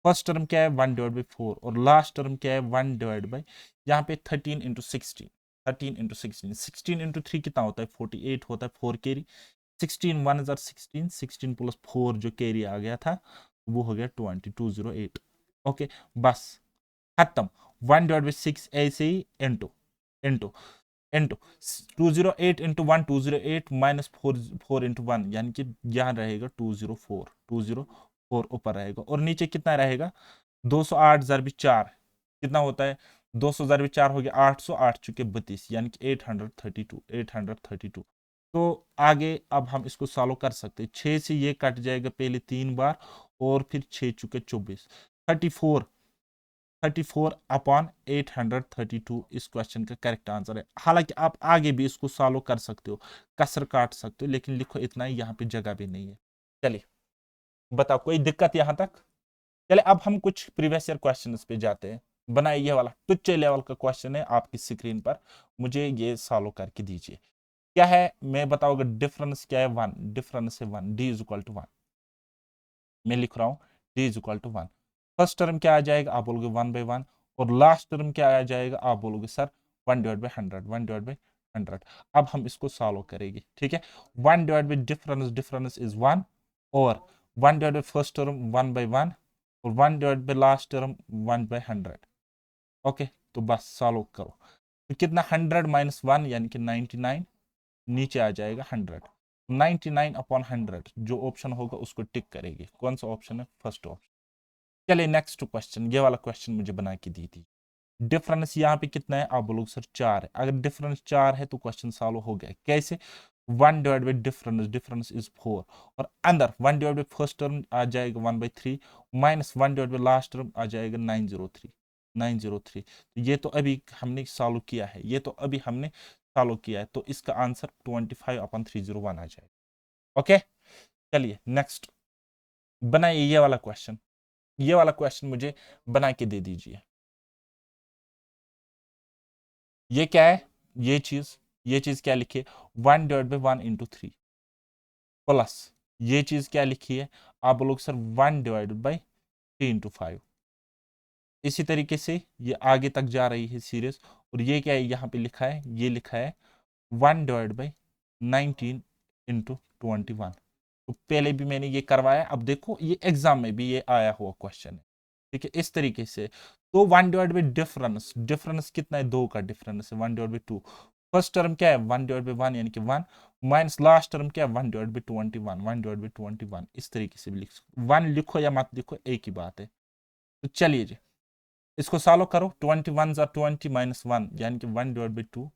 फर्स्ट टर्म क्या है 1/4 और लास्ट टर्म क्या है 1/, यहाँ पे 13 × 16, 13 × 16, 16 × 3 कितना होता है 48 होता है, 4 कैरी, 16 1 = 16, 16 प्लस 4 जो कैरी आ गया था वो हो गया 208। ओके, बस खत्म। 1/6 ऐसे ही इंटू इंटू इंटू 208 × 1, 208 माइनस 4 × 1, यानी कि यहाँ रहेगा 204, 204 ऊपर रहेगा। और नीचे कितना रहेगा, 208 ज़रबी 4 कितना होता है, 200 ज़रबी 4 हो गया 800, 8 चुके 32, यानी कि 832, 832। तो आगे अब हम इसको सॉल्व कर सकते हैं, 6 से ये कट जाएगा पहले 3 बार, और फिर 6 चुके 24, 34, 34/832 इस क्वेश्चन का करेक्ट आंसर है। हालांकि आप आगे भी इसको सॉल्व कर सकते हो, कसर काट सकते हो, लेकिन लिखो इतना ही, यहाँ पे जगह भी नहीं है। चलिए, बताओ कोई दिक्कत यहां तक? चलिए, अब हम कुछ प्रीवियस ईयर क्वेश्चंस पे जाते हैं। बनाइए, ये वाला टुच्चे लेवल का क्वेश्चन है आपकी स्क्रीन पर, मुझे ये सॉल्व करके दीजिए। क्या है मैं बताऊंगा, डिफरेंस क्या है 1, डिफरेंस है 1, d = 1। मैं लिख रहा हूं d = 1। फर्स्ट टर्म क्या आ जाएगा आप बोलोगे 1/1, और लास्ट टर्म क्या आ जाएगा आप बोलोगे सर 1/100, 1/100। अब हम इसको सॉल्व करेंगे। ठीक है, 1 डिफरेंस, डिफरेंस इज 1, और 1 डिवाइड बाई फर्स्ट टर्म 1/1 और 1 divide by last term 1/100। Okay, तो बस सॉल्व करो। तो कितना 100 माइनस 1 यानी कि 99, नीचे आ जाएगा 100। 99 अपॉन 100 जो ऑप्शन होगा उसको टिक करेगी। कौन सा ऑप्शन है? First option. चलिए नेक्स्ट क्वेश्चन, ये वाला क्वेश्चन मुझे बना के दी थी। डिफरेंस यहाँ पे कितना है? आप बोलोगे सर 4 है। अगर डिफरेंस 4 है तो क्वेश्चन सॉल्व हो गया। कैसे? 1 divide by difference, difference is 4 और अंदर 1 डिवाइड बाई फर्स्ट टर्म आ जाएगा 1/3 minus 1 divide by last term आ जाएगा 903, 903। तो ये तो अभी हमने सॉल्व किया है, ये तो अभी हमने सॉल्व किया है, तो इसका आंसर 25/301 आ जाएगा। ओके, चलिए नेक्स्ट बनाइए ये वाला क्वेश्चन। ये वाला क्वेश्चन मुझे बना के दे दीजिए। ये क्या है? ये चीज क्या लिखी है? 1 डिवाइड बाई 1 इंटू 3 प्लस ये चीज क्या लिखी है? आप बोलोगे सर 1 डिवाइडेड बाई 3 इंटू 5। इसी तरीके से ये आगे तक जा रही है सीरीज। और ये क्या है? यहाँ पे लिखा है, ये लिखा है 1 डिवाइड बाई 19 इंटू 21। तो पहले भी मैंने ये करवाया, अब देखो ये एग्जाम में भी ये आया हुआ क्वेश्चन है। ठीक है, इस तरीके से। तो 1 डिवाइड बाई डिफरेंस, डिफरेंस कितना है? 2 का डिफरेंस है 1 डिवाइड बाई 2। फर्स्ट टर्म क्या है? 1 डिवाइड बाई 1 यानी कि 1 माइनस लास्ट टर्म क्या है? 1 डिवाइड बाई 21, 1 डिवाइड बाई 21। इस तरीके से भी लिख सकते, 1 लिखो या मत लिखो एक ही बात है। तो चलिए जी इसको सॉल्व करो। 21 20 माइनस 1 यानी कि 1 डिवाइड बाई 2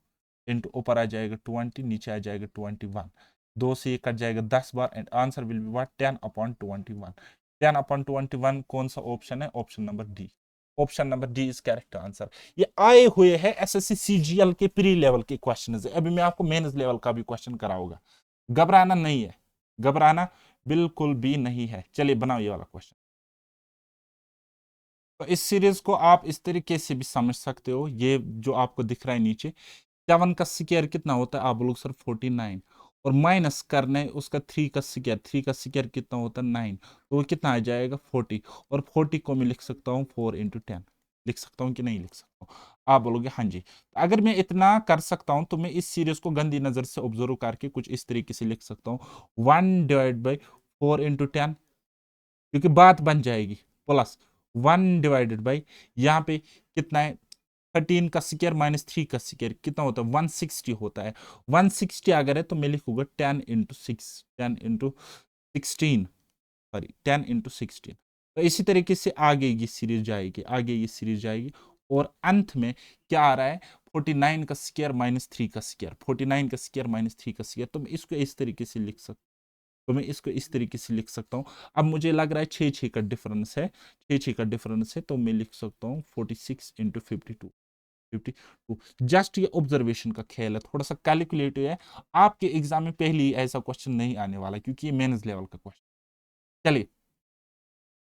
इंटू ऊपर आ जाएगा 20, नीचे आ जाएगा 21। 2 से ये कट जाएगा 10 बार and answer will be what? 10/21। 10/21 कौन सा ऑप्शन है? Option number D. Option number D is correct answer. ये आए हुए हैं एसएससी सीजीएल के प्री लेवल के क्वेश्चन है। अभी मैं आपको मेंस लेवल का भी क्वेश्चन कराऊंगा। घबराना नहीं है, घबराना बिल्कुल भी नहीं है। चलिए बनाओ ये वाला क्वेश्चन। तो इस सीरीज को आप इस तरीके से भी समझ सकते हो। ये जो आपको दिख रहा है नीचे, 7 का स्क्वायर कितना होता है? आप बोलोगे सर 49 और माइनस करना है उसका 3 का स्क्वायर। 3 का स्क्वायर कितना होता है? 9। तो वो कितना आ जाएगा? 40। और 40 को मैं लिख सकता हूँ 4 × 10। लिख सकता हूँ कि नहीं लिख सकता हूँ? आप बोलोगे हाँ जी। अगर मैं इतना कर सकता हूँ तो मैं इस सीरीज को गंदी नजर से ऑब्जर्व करके कुछ इस तरीके से लिख सकता हूँ 1 डिवाइड बाई 4 × 10, क्योंकि बात बन जाएगी। प्लस 1 डिवाइडेड बाई यहाँ पे कितना है? 13 का स्क्वायर माइनस 3 का स्क्वायर कितना होता है? 160 होता है। 160 अगर है तो मैं लिखूंगा 10 × 6, 10 × 16, सॉरी 10 × 16। तो इसी तरीके से आगे ये सीरीज जाएगी, आगे ये सीरीज जाएगी और अंत में क्या आ रहा है? 49 का स्क्वायर माइनस 3 का स्क्वायर, 49 का स्क्वायर माइनस 3 का स्क्वायर। तो मैं इसको इस तरीके से लिख सकता हूँ। अब मुझे लग रहा है 6 का डिफरेंस है, 6 का डिफरेंस है, तो मैं लिख सकता हूँ 46 × 52, 52। जस्ट ये ऑब्जर्वेशन का खेल है, थोड़ा सा कैलकुलेटिव है। आपके एग्जाम में पहली ऐसा क्वेश्चन नहीं आने वाला क्योंकि ये मेंस लेवल का क्वेश्चन। चलिए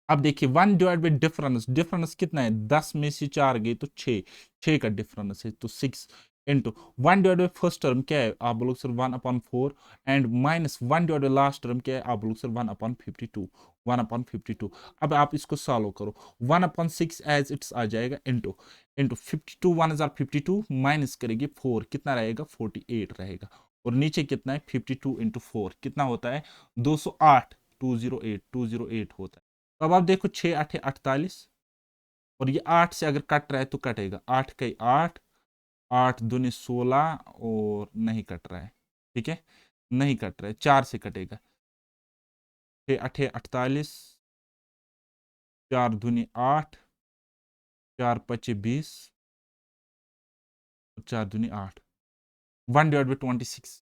अब देखिए 1 डिवाइड बाई डिफरेंस, डिफरेंस कितना है? 10 में से 4 गए तो 6, 6 का डिफरेंस है तो 6 into 1 divide by first term क्या है? आप बोलोगे sir 1/4 and minus 1 divide by last term क्या है? आप बोलोगे सर 1/52, 1/52। अब आप इसको सॉल्व करो। 1/6 एज इट्स आ जाएगा इंटू 52, 1 × 52 माइनस करेंगे 4, कितना रहेगा? 48 रहेगा। और नीचे कितना है? 52 × 4 कितना होता है? 208, 208, 208 होता है। तो अब आप देखो 6 8 48 और ये 8 से अगर कट रहा है तो कटेगा 8 कई 8, 8 दूनी 16 और नहीं कट रहा है। ठीक है, नहीं कट रहा है, 4 से कटेगा। 6 8 48, 4 दूनी 8, 4 5 20 और 4 दूनी 8। 1 divide by 26,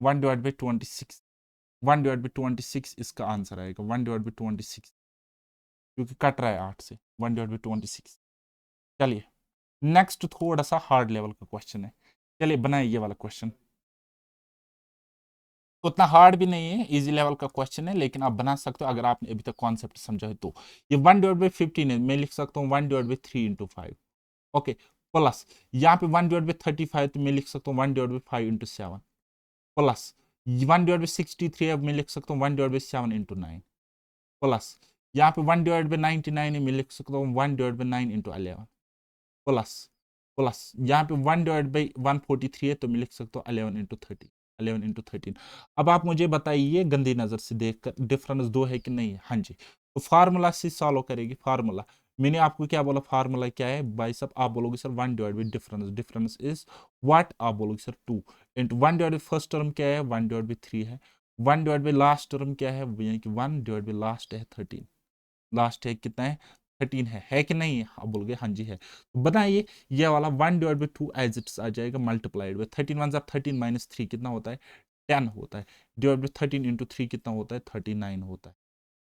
1 divide by 26, 1 divide by 26 इसका आंसर आएगा। 1 डिवाइड बाई 26 क्योंकि कट रहा है 8 से, 1 डिवाइड बाई 26। चलिए नेक्स्ट थोड़ा सा हार्ड लेवल का क्वेश्चन है। चलिए बनाइए ये वाला क्वेश्चन। उतना हार्ड भी नहीं है, इजी लेवल का क्वेश्चन है, लेकिन आप बना सकते हो अगर आपने अभी तक कॉन्सेप्ट समझा है तो। ये 1 डिवाइड बाई 15 है, मैं लिख सकता हूँ 1 डिवाइड बाई 3 × 5। ओके, प्लस यहाँ पे 1 डिवाइड बाई 35 तो मैं लिख सकता हूँ 1 divide by 5 × 7। Plus 1 divide by 63 है, मैं लिख सकता हूँ 1 डिवाइड बाई 7 × 9। प्लस यहाँ पे 1 डिवाइड बाई 99 है, मैं लिख सकता हूँ 1 डिवाइड बाई 9 × 11। प्लस प्लस यहाँ पे 1 डिवाइड बाई 143 है, तो मैं लिख सकता हूँ 11 × 30। 11 इंटू 13। अब आप मुझे बताइए गंदी नजर से देखकर डिफरेंस 2 है कि नहीं है। हाँ जी, तो फार्मूला से सॉल्व करेगी। फार्मूला मैंने आपको क्या बोला, फार्मूला क्या है भाई साहब, आप बोलोगे sir 1 divide by difference, difference is what, आप बोलोगे sir 2 into 1 divide by first term क्या है, 1 डिवाइड बाई 3 है, 1 डिवाइड बाई लास्ट टर्म क्या है, यानी कि 1 डिवाइड बाई लास्ट है 13, लास्ट है कितना है 13 है कि नहीं है, आप बोलोगे हाँ जी है। तो बताइए ये वाला 1 डिवाइड बाई 2 एज इट्स आ जाएगा मल्टीप्लाइड बाई 13 1 13 माइनस 3 कितना होता है 10 होता है, डिवाइड बाई 13 इंटू 3 कितना होता है 39 होता है।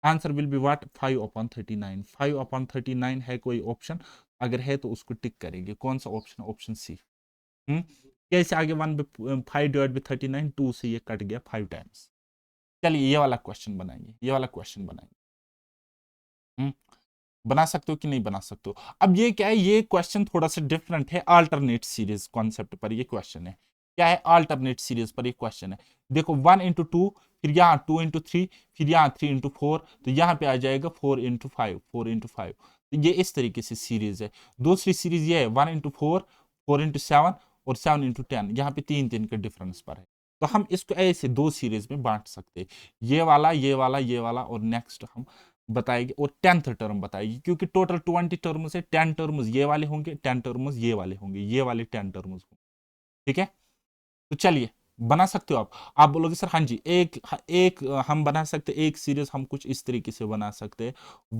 Answer will be what 5 upon 39। 5 upon 39 है कोई ऑप्शन, अगर है तो उसको टिक करेंगे। कौन सा ऑप्शन, ऑप्शन सी। हम्म कैसे आगे 5 डिवाइड बाई 39, 2 से ये कट गया 5 टाइम्स। चलिए ये वाला क्वेश्चन बनाइए, ये वाला क्वेश्चन बनाइए। हम्म बना सकते हो कि नहीं बना सकते हो। अब ये क्या है, ये क्वेश्चन थोड़ा सा डिफरेंट है, अल्टरनेट सीरीज कॉन्सेप्ट पर ये क्वेश्चन है। क्या है, अल्टरनेट सीरीज पर ये क्वेश्चन है। देखो 1 इंटू 2, फिर यहाँ 2 इंटू 3, फिर यहाँ 3 इंटू 4, तो यहाँ पे आ जाएगा 4 इंटू 5, 4 इंटू 5। तो ये इस तरीके से सीरीज है। दूसरी सीरीज ये है 1 इंटू 4, 4 इंटू 7 और 7 इंटू 10, यहाँ पे 3 3 का डिफरेंस पर है। तो हम इसको ऐसे दो सीरीज में बांट सकते हैं, ये वाला ये वाला ये वाला, और नेक्स्ट हम बताएगी और 10th टर्म बताएगी, क्योंकि टोटल 20 टर्म्स है, 10 टर्म्स ये वाले होंगे, 10 टर्म्स ये वाले होंगे, ये वाले 10 टर्म्स होंगे। ठीक है, तो चलिए बना सकते हो आप बोलोगे सर हाँ जी, एक हम बना सकते, एक सीरीज हम कुछ इस तरीके से बना सकते हैं,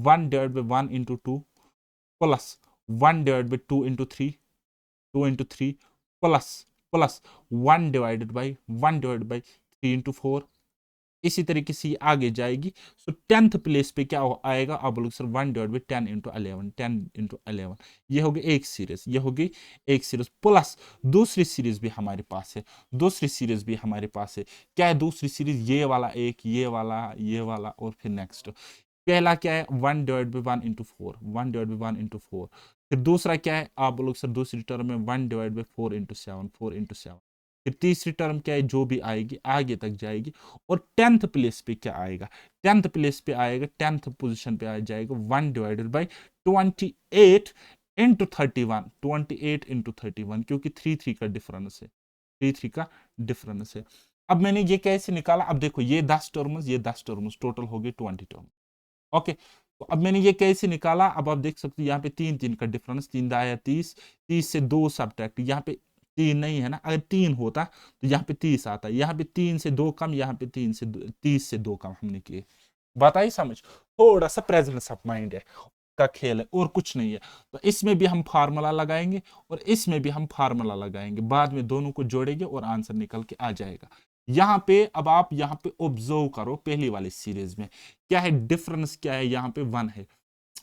1/1 into 2 plus 1/2 into 3, 2 into 3 plus plus 1/3 into 4, इसी तरीके से ये आगे जाएगी। सो 10th प्लेस पे क्या आएगा, आप बोलोगे सर 1/10 इंटू 11, 10 इंटू 11, ये होगी एक सीरीज, ये होगी एक सीरीज प्लस दूसरी सीरीज भी हमारे पास है, दूसरी सीरीज भी हमारे पास है। क्या है दूसरी सीरीज, ये वाला एक, ये वाला और फिर नेक्स्ट। पहला क्या है 1/1 इंटू 4, 1/1 इंटू 4। फिर दूसरा क्या है, आप बोलोगे सर दूसरी टर्म में 1/4 इंटू 7, 4 इंटू 7। फिर तीसरी टर्म क्या है, जो भी आएगी आगे तक जाएगी। और 10th प्लेस पे क्या आएगा, 10th प्लेस पे आएगा, 10th पोजिशन पे आ जाएगा 1/28 इंटू 31, 28 इंटू 31, क्योंकि 3 3 का डिफरेंस है, 3 3 का डिफरेंस है। अब मैंने ये कैसे निकाला, अब देखो ये 10 टर्म्स, ये 10 टर्म्स टोटल हो गई 20 टर्म। ओके, तो अब मैंने ये कैसे निकाला, अब आप देख सकते हो यहाँ पे 3 3 का डिफरेंस, 3 दाया 30, 30 से 2 सब्ट्रैक्ट, यहाँ पे 3 नहीं है ना, अगर 3 होता तो यहाँ पे 30 आता, यहाँ पे 3 से 2 कम, यहाँ पे 30 से 2 कम हमने किए। बात आई समझ, थोड़ा सा प्रेजेंस ऑफ माइंड है का खेल है और कुछ नहीं है। तो इसमें भी हम फार्मूला लगाएंगे और इसमें भी हम फार्मूला लगाएंगे, बाद में दोनों को जोड़ेंगे और आंसर निकल के आ जाएगा। यहाँ पे अब आप यहाँ पे ऑब्जर्व करो, पहली वाली सीरीज में क्या है डिफरेंस, क्या है यहाँ पे 1 है,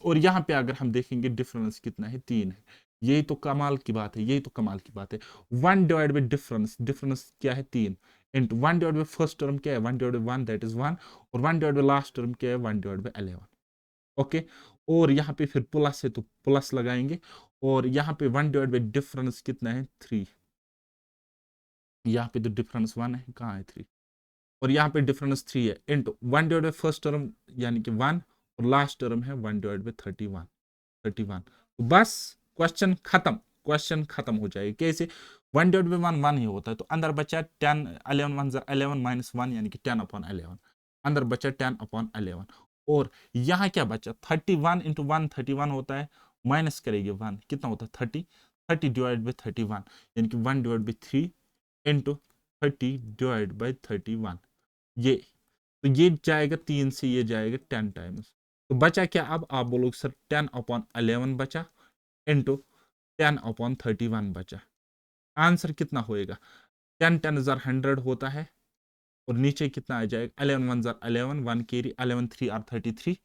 और यहाँ पे अगर हम देखेंगे डिफरेंस कितना है 3 है। यही तो कमाल की बात है, यही तो कमाल की बात है। 1/डिफरेंस, डिफरेंस क्या है 3, इंटू 1/फर्स्ट टर्म क्या है 1/1, दैट इज 1, और 1/लास्ट टर्म क्या है 1/11। ओके, और यहाँ पे फिर प्लस है तो प्लस लगाएंगे, और यहाँ पे 1/डिफरेंस कितना है 3, यहाँ पे तो डिफरेंस 1 है, कहाँ है 3, और यहाँ पे डिफरेंस 3 है, इंटू 1/फर्स्ट टर्म यानी कि 1, और लास्ट टर्म है 1/31, 31। तो बस क्वेश्चन खत्म, क्वेश्चन खत्म हो जाएगा। कैसे, 1/1 ही होता है, तो अंदर बचा 10, 11 1 11 -1 यानी कि 10/11, अंदर बचा 10/11। और यहाँ क्या बचा 31 इंटू 1 31 होता है, माइनस करेंगे 1 कितना होता है 30, 30/31 यानी कि 1/3 इंटू 30/31। ये तो ये जाएगा 3 से ये जाएगा 10 टाइम्स। तो बचा क्या, अब आप बोलोगे सर 10/11 बचा इंटू 10/31 बचा। आंसर कितना होएगा, 10 10 जार 100 होता है, और नीचे कितना आ जाएगा 11 1 जार 11, 1 केरी 11 3 आर 33,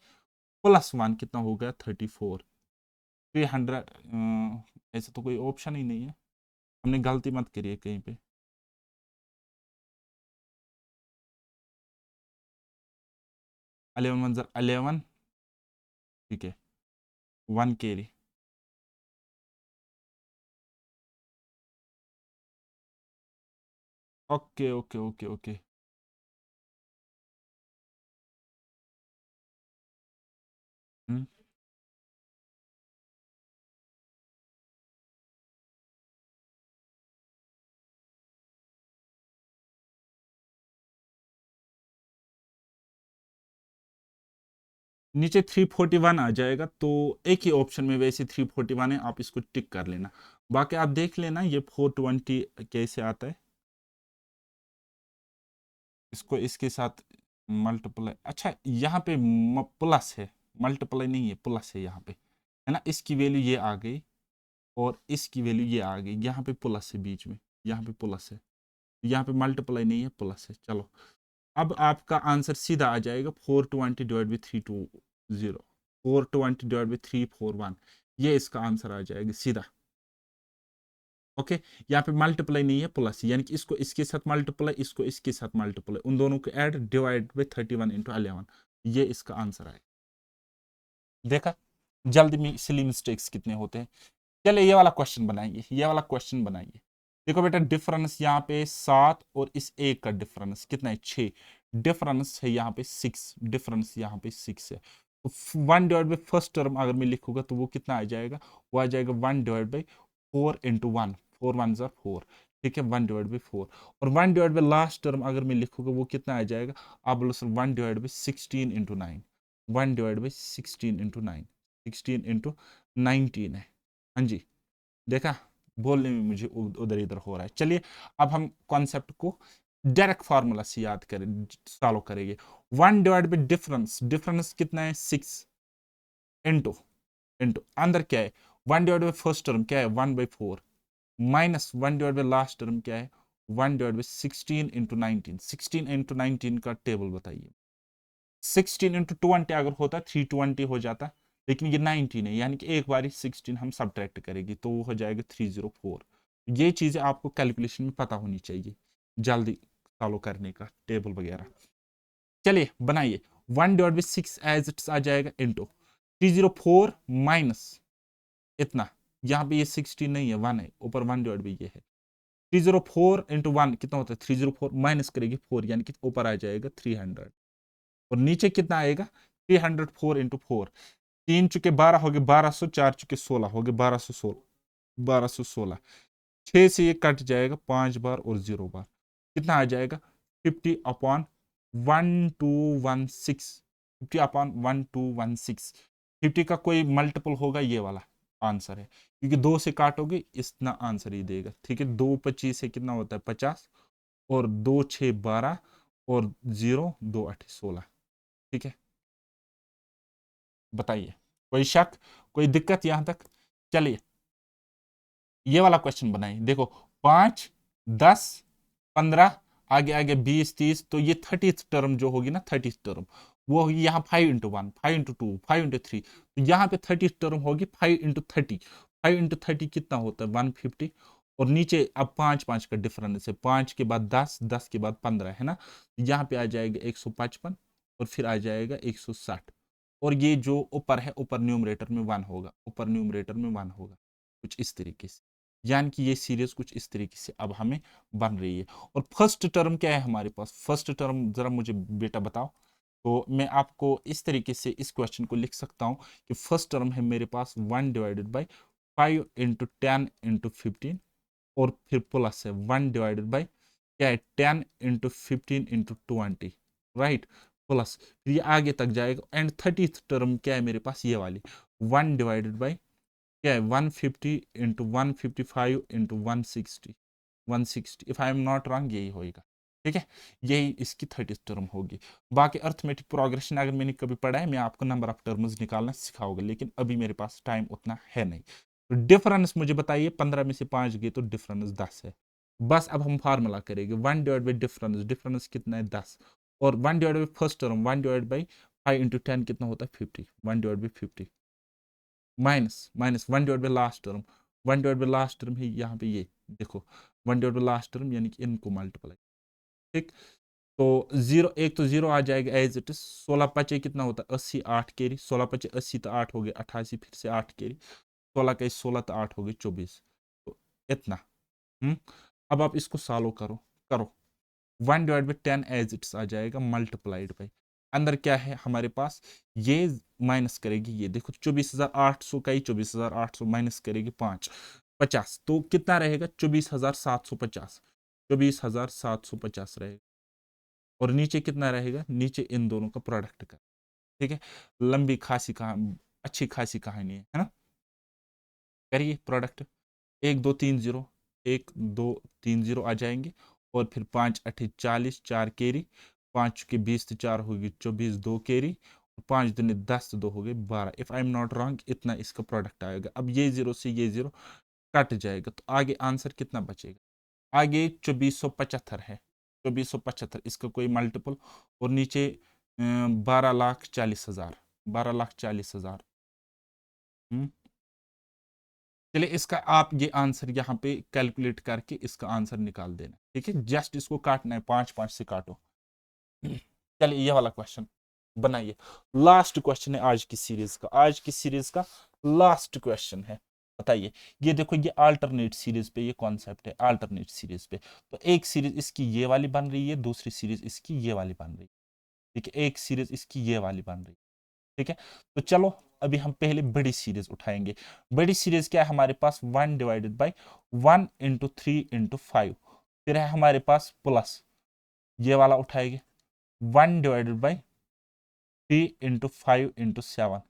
प्लस 1 कितना हो गया 34, 300। ऐसा तो कोई ऑप्शन ही नहीं है, हमने गलती मत करी है कहीं पे। 11 1 जार 11, ठीक है, 1 carry. Okay okay okay okay. हम्म नीचे 341 आ जाएगा, तो एक ही ऑप्शन में वैसे 341 है, आप इसको टिक कर लेना। बाकी आप देख लेना ये 420 कैसे आता है, इसको इसके साथ मल्टीप्लाई, अच्छा यहाँ पे प्लस है, मल्टीप्लाई नहीं है, प्लस है यहाँ पे, है ना, इसकी वैल्यू ये आ गई और इसकी वैल्यू ये आ गई, यहाँ पे प्लस है बीच में, यहाँ पे प्लस है, यहाँ पे मल्टीप्लाई नहीं है, प्लस है। चलो अब आपका आंसर सीधा आ जाएगा 420 डिवाइड बाई 320, 420 डिवाइड बाई 341, ये इसका आंसर आ जाएगा सीधा। ओके, यहाँ पे मल्टीप्लाई नहीं है, प्लस, यानी कि इसको इसके साथ मल्टीप्लाई, इसको इसके साथ मल्टीप्लाई, उन दोनों को ऐड, डिवाइड बाई 31 इंटू 11, ये इसका आंसर आएगा। देखा जल्दी में सिली मिस्टेक्स कितने होते हैं। चलिए ये वाला क्वेश्चन बनाएंगे, ये वाला क्वेश्चन बनाइए। देखो बेटा डिफरेंस यहाँ पे 7 और इस एक का डिफरेंस कितना है, 6, डिफरेंस है यहाँ पे 6, डिफरेंस यहाँ पे 6 है। तो 1 डिवाइड बाई फर्स्ट टर्म अगर मैं लिखूंगा तो वो कितना आ जाएगा, वो आ जाएगा 1 डिवाइड बाई 4 इंटू 1, 4 1 ज़ा 4, ठीक है, 1 डिवाइड बाई 4, और 1 डिवाइड बाई लास्ट टर्म अगर मैं लिखूंगा वो कितना आ जाएगा, आप बोलो sir 1 divide by 16 into 9, 1 divide by 16 into 9, 16 into 19 है। हाँ जी, देखा बोलने में मुझे उधर इधर हो रहा है। चलिए अब हम कॉन्सेप्ट को डायरेक्ट फार्मूला से याद करें, सॉल्व करेंगे। 1 डिवाइड बाई डिफरेंस, डिफरेंस कितना है 6, इंटू इंटू अंदर क्या है 1 डिवाइड बाई फर्स्ट टर्म क्या है 1 by 4, minus 1 divide by last term क्या है 1 डिवाइड बाई 16 इंटू 19, 16 इंटू 19 का टेबल बताइए। 16 इंटू 20 अगर होता 320 हो जाता, लेकिन ये 19 है, यानी कि एक बार 16 हम सब्ट्रैक्ट करेंगे तो वो हो जाएगा 304। ये चीज़ें आपको कैलकुलेशन में पता होनी चाहिए, जल्दी फॉलो करने का टेबल वगैरह। चलिए बनाइए, 1 डिवाइड बाई 6 एज इट्स आ जाएगा इंटू 304 माइनस इतना, यहाँ पे ये 16 नहीं है 1 है, ऊपर 1 डिवाइड बाई ये है, 304 इंटू 1 कितना होता है 304, माइनस करेगी 4, यानी कि ऊपर आ जाएगा 300, और नीचे कितना आएगा 304 इंटू 4, 3 चुके 12 हो गए 1200, 4 चुके 16 हो गए 1216, 1216, 6 से ये कट जाएगा 5 बार और 0 बार, कितना आ जाएगा 50 अपॉन 1216, 50 अपॉन 1216, 50 का कोई मल्टीपल होगा ये वाला आंसर है, क्योंकि 2 से काटोगे इतना आंसर ही देगा, ठीक है, 2 25 से कितना होता है 50, और 2 6 12, और 0 2 8 16, ठीक है, बताइए कोई शक, कोई दिक्कत यहां तक। चलिए ये वाला क्वेश्चन बनाइए, देखो 5 10 15, आगे आगे 20 30, तो ये 30th टर्म जो होगी ना, 30th टर्म वो होगी यहाँ 5 इंटू 1, 5 इंटू 2, 5 इंटू 3, तो यहाँ पे 30th टर्म होगी 5 इंटू 30, 5 इंटू 30 कितना होता है 150, और नीचे अब 5 5 का डिफरेंस है, 5 के बाद 10, 10 के बाद 15, है ना, यहाँ पे आ जाएगा 155, और फिर आ जाएगा 160, और ये जो ऊपर है ऊपर न्यूमरेटर में 1 होगा, ऊपर न्यूमरेटर में 1 होगा, कुछ इस तरीके से, यानी कि ये सीरीज कुछ इस तरीके से अब हमें बन रही है। और फर्स्ट टर्म क्या है हमारे पास, फर्स्ट टर्म जरा मुझे बेटा बताओ, तो मैं आपको इस तरीके से इस क्वेश्चन को लिख सकता हूं कि फर्स्ट टर्म है मेरे पास 1 डिवाइडेड बाई 5 इंटू 10 इंटू 15, और फिर प्लस है 1 डिवाइडेड बाई क्या है 10 इंटू 15 इंटू 20, राइट, प्लस फिर ये आगे तक जाएगा, एंड 30th टर्म क्या है मेरे पास ये वाली 1 डिवाइडेड बाई क्या है 150 into 155 into 160, 160 if I am not wrong यही होएगा, ठीक है, यही इसकी 30th टर्म होगी। बाकी अर्थमेटिक प्रोग्रेशन अगर मैंने कभी पढ़ा है मैं आपको नंबर ऑफ टर्म्स निकालना सिखाऊंगा, लेकिन अभी मेरे पास टाइम उतना है नहीं। तो डिफरेंस मुझे बताइए, 15 में से 5 गए तो डिफरेंस 10 है, बस अब हम फार्मूला करेंगे 1 डिवाइड बाई डिफरेंस, डिफरेंस कितना है 10, और 1 divide by first term 1 divide by 5 into 10 कितना होता है 50, 1 divide by 50, minus minus 1 divide by last term, 1 divide by last term है यहाँ पे ये देखो 1 डिवाइड बाई लास्ट टर्म, यानी कि इनको मल्टीप्लाई, ठीक, तो 0 एक तो 0 आ जाएगा एज इट इज, 16 पचे कितना होता है 80, 8 कैरी, 16 पचे 80 तो 8 हो गए 88, फिर से 8 कैरी, 16 का 16 तो 8 हो गए 24, तो इतना। हम्म, अब आप इसको सॉल्व करो, करो 1 डिवाइड बाई 10 एज इट्स आ जाएगा मल्टीप्लाइड बाई, अंदर क्या है हमारे पास, ये माइनस करेगी, ये देखो 24,800 का ही 24,800 माइनस करेगी 5 50, तो कितना रहेगा 24,750, 24,750 रहेगा, और नीचे कितना रहेगा, नीचे इन दोनों का प्रोडक्ट का, ठीक है, लंबी खासी कहानी, अच्छी खासी कहानी है ना। करिए प्रोडक्ट, 1 2 3 0, 1 2 3 0 आ जाएंगे, और फिर 5 8 40, 4 कैरी, 5 के 20 तो 4 होगी 24, 2 कैरी, 5 दूनी 10 तो 2 हो गए 12। If I am not wrong इतना इसका प्रोडक्ट आएगा। अब ये जीरो से ये जीरो कट जाएगा, तो आगे आंसर कितना बचेगा? आगे 2475 है, 2475 इसका कोई मल्टीपल, और नीचे 12,40,000, 12,40,000। चलिए इसका आप ये आंसर यहाँ पे कैलकुलेट करके इसका आंसर निकाल देना, ठीक है। जस्ट इसको काटना है, 5 5 से काटो। चलिए ये वाला क्वेश्चन बनाइए। लास्ट क्वेश्चन है आज की सीरीज का, आज की सीरीज का लास्ट क्वेश्चन है। बताइए, ये देखो ये अल्टरनेट सीरीज पे ये कॉन्सेप्ट है, अल्टरनेट सीरीज पे। तो एक सीरीज इसकी ये वाली बन रही है, दूसरी सीरीज इसकी ये वाली बन रही है, ठीक है। एक सीरीज इसकी ये वाली बन रही है, ठीक है। तो चलो अभी हम पहले बड़ी सीरीज उठाएंगे। बड़ी सीरीज क्या है हमारे पास? 1/1 × 3 × 5। फिर है हमारे पास प्लस, ये वाला उठाएंगे 1/3 × 5 × 7।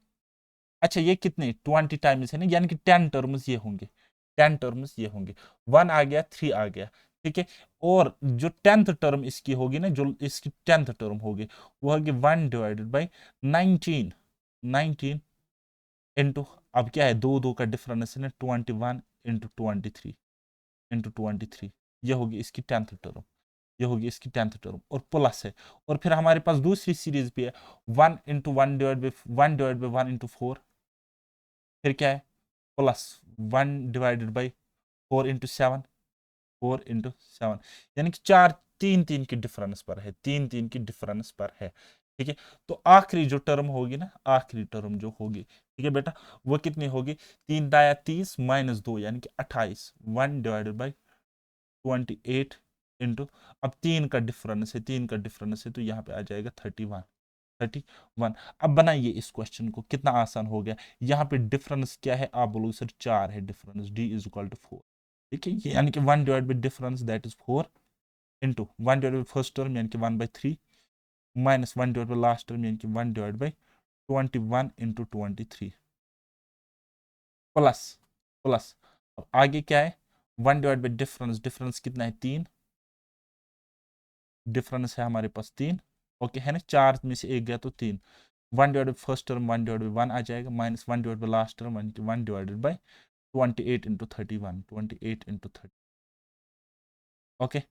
अच्छा ये कितने 20 टाइम्स है ना, यानी कि 10 टर्म्स ये होंगे, 10 टर्म्स ये होंगे। 1 आ गया, 3 आ गया, ठीक है। और जो 10th टर्म इसकी होगी ना, जो इसकी 10th टर्म होगी, वो होगी 1/19, 19 इंटू, अब क्या है, दो दो का डिफरेंस है ना, 21 × 23 ये होगी इसकी 10th टर्म, ये होगी इसकी 10th टर्म, और प्लस है। और फिर हमारे पास दूसरी सीरीज भी है, 1 × 1 / 1 × 4। फिर क्या है? प्लस 1/4 × 7, 4 × 7, यानी कि 3 3 की डिफरेंस पर है, 3 3 की डिफरेंस पर है, ठीक है। तो आखिरी जो टर्म होगी ना, आखिरी टर्म जो होगी, ठीक है बेटा, वो कितनी होगी? 3 × 30 -2 यानी कि 28, 1/28 इंटू, अब 3 का डिफरेंस है, 3 का डिफरेंस है, तो यहाँ पे आ जाएगा 31, 31। अब बनाइए इस क्वेश्चन को, कितना आसान हो गया। यहाँ पे डिफरेंस क्या है? आप बोलोगे सर 4 है डिफरेंस, d = 4, ठीक है। यानी कि 1/डिफरेंस दैट इज 4 इंटू 1/फर्स्ट टर्म यानी कि 1/3 माइनस 1/लास्ट टर्म यानी कि 1/21 इंटू 23 प्लस, प्लस, अब आगे क्या है? 1/डिफरेंस, डिफरेंस कितना है? 3, डिफरेंस है हमारे पास 3, ओके है ना, 4 में से एक गया तो 3। 1/फर्स्ट टर्म 1/1 आ जाएगा, माइनस 1/लास्ट टर्म 1/28 इंटू 31, 28 इंटू 30, ओके।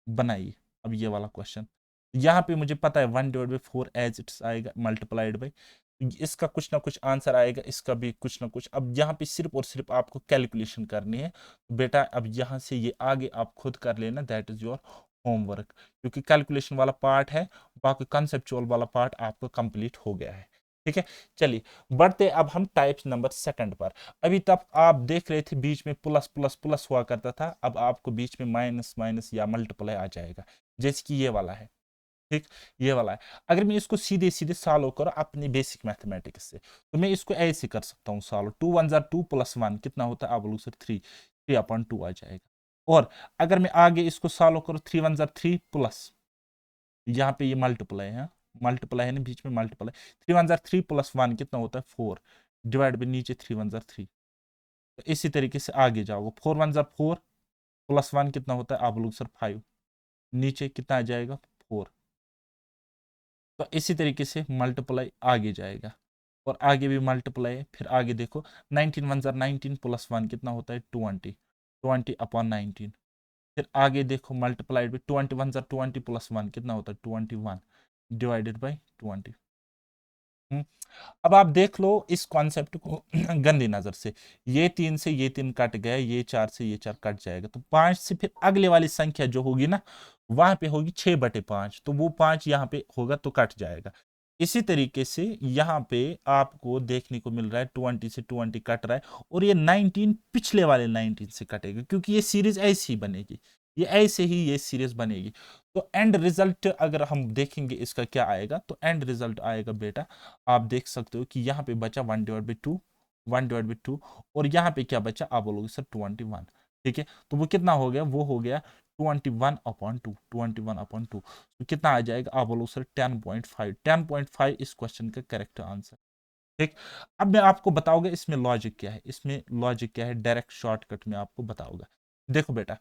बनाइए अब ये वाला क्वेश्चन। यहाँ पे मुझे पता है 1/4 एज इट्स आएगा, मल्टीप्लाइड बाई, इसका कुछ ना कुछ आंसर आएगा, इसका भी कुछ ना कुछ। अब यहाँ पे सिर्फ और सिर्फ आपको कैलकुलेशन करनी है बेटा। अब यहाँ से ये आगे आप खुद कर लेना, दैट इज योर होमवर्क, क्योंकि कैलकुलेशन वाला पार्ट है, बाकी कंसेप्चुअल वाला पार्ट आपका कंप्लीट हो गया है, ठीक है। चलिए बढ़ते अब हम टाइप्स नंबर सेकंड पर। अभी तक आप देख रहे थे बीच में प्लस प्लस प्लस हुआ करता था, अब आपको बीच में माइनस माइनस या मल्टीप्लाई आ जाएगा, जैसे कि ये वाला है, ठीक, ये वाला है। अगर मैं इसको सीधे सीधे सॉल्व करूं अपनी बेसिक मैथमेटिक्स से, तो मैं इसको ऐसे कर सकता हूं सॉल्व, 2 1 2 + 1 कितना होता है? आप बोलो सर 3, 3/2 आ जाएगा। और अगर मैं आगे इसको सॉल्व करूं, 3 1 3 प्लस, यहाँ पे ये मल्टीप्लाई है, मल्टीप्लाई है ना, बीच में मल्टीप्लाई, 3 1 3 + 1 कितना होता है? 4, डिवाइड बाई नीचे 3 1 3। तो इसी तरीके से आगे जाओगे, 4 1 4 + 1 कितना होता है? आप लोग सर 5, नीचे कितना आ जाएगा? 4। तो इसी तरीके से मल्टीप्लाई आगे जाएगा, और आगे भी मल्टीप्लाई है। फिर आगे देखो, 19 1 19 + 1 कितना होता है? 20, 20/19। फिर आगे देखो मल्टीप्लाइड बाई 21 20 + 1 कितना होता है? 21 डिवाइडेड बाई 20। अब आप देख लो इस कॉन्सेप्ट को गंदी नजर से, ये 3 से ये 3 कट गया, ये 4 से ये 4 कट जाएगा, तो 5 से फिर अगले वाली संख्या जो होगी ना, वहां पे होगी 6/5, तो वो 5 यहाँ पे होगा तो कट जाएगा। इसी तरीके से यहाँ पे आपको देखने को मिल रहा है 20 से 20 कट रहा है, और ये 19 पिछले वाले 19 से कटेगा, क्योंकि ये सीरीज ऐसी बनेगी, ये ऐसे ही ये सीरीज बनेगी। तो एंड रिजल्ट अगर हम देखेंगे इसका क्या आएगा, तो एंड रिजल्ट आएगा बेटा, आप देख सकते हो कि यहाँ पे बचा 1/2, 1/2, और यहाँ पे क्या बचा? आप बोलोगे सर 21, ठीक है। तो वो कितना हो गया? वो हो गया 21/2, 21/2, तो कितना आ जाएगा? आप बोलो सर 10.5, 10.5 इस क्वेश्चन का करेक्ट आंसर। ठीक, अब मैं आपको बताऊंगा इसमें लॉजिक क्या है, इसमें लॉजिक क्या है, डायरेक्ट शॉर्टकट में आपको बताऊंगा। देखो बेटा,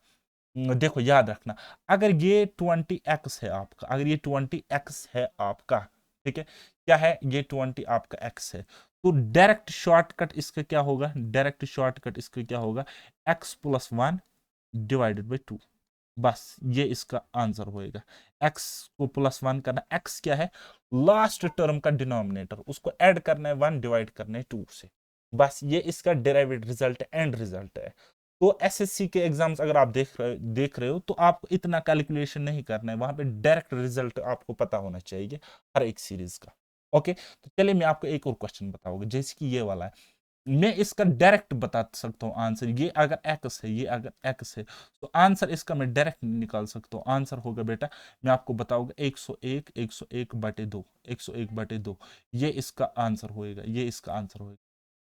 देखो याद रखना, अगर ये 20x है आपका, अगर ये 20x है आपका, ठीक है, क्या है ये 20 आपका x है, तो डायरेक्ट शॉर्टकट इसका क्या होगा? डायरेक्ट शॉर्टकट इसका क्या होगा? x+1/2, बस ये इसका आंसर होएगा। x को +1 करना, x क्या है? लास्ट टर्म का डिनोमिनेटर, उसको ऐड करना है 1, डिवाइड करना है 2 से, बस ये इसका डेरिवेटिव रिजल्ट, एंड रिजल्ट है। तो एसएससी के एग्जाम्स अगर आप देख रहे हो तो आपको इतना कैलकुलेशन नहीं करना है, वहां पे डायरेक्ट रिजल्ट आपको पता होना चाहिए हर एक सीरीज का। ओके, तो चलिए मैं आपको एक और क्वेश्चन बताऊंगा, जैसे कि ये वाला है, मैं इसका डायरेक्ट बता सकता हूँ आंसर। ये अगर एक्स है, ये अगर एक्स है, तो आंसर इसका मैं डायरेक्ट निकाल सकता हूँ। आंसर होगा बेटा, मैं आपको बताऊंगा 101/2, 101/2, ये इसका आंसर होएगा, ये इसका आंसर होएगा।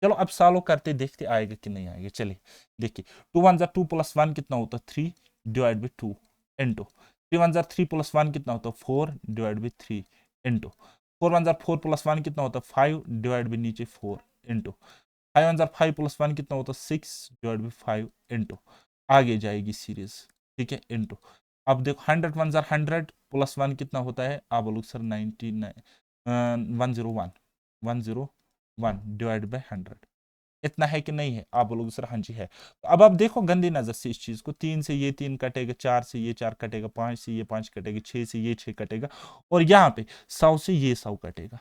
चलो अब सॉल्व करते देखते आएगा कि नहीं आएगा। चलिए देखिए, 2 + 1 कितना होता है? 3/2 इंटू 3 + 1 कितना होता है? 4/3 इंटू 4 + 1 कितना होता है? 5 नीचे 4 इंटू 5 + 1 कितना होता है? 6/5 इंटू, आगे जाएगी सीरीज, ठीक है, इंटू। अब देखो 100 + 1 कितना होता है? आप बोलो सर 99, 101, 101/100, इतना है कि नहीं है? आप बोलोगे सर हाँ जी है। तो अब आप देखो गंदी नजर से इस चीज को, 3 से ये 3 कटेगा, 4 से ये 4 कटेगा, 5 से ये 5 कटेगा, 6 से ये 6 कटेगा, और यहाँ पे 100 से ये 100 कटेगा।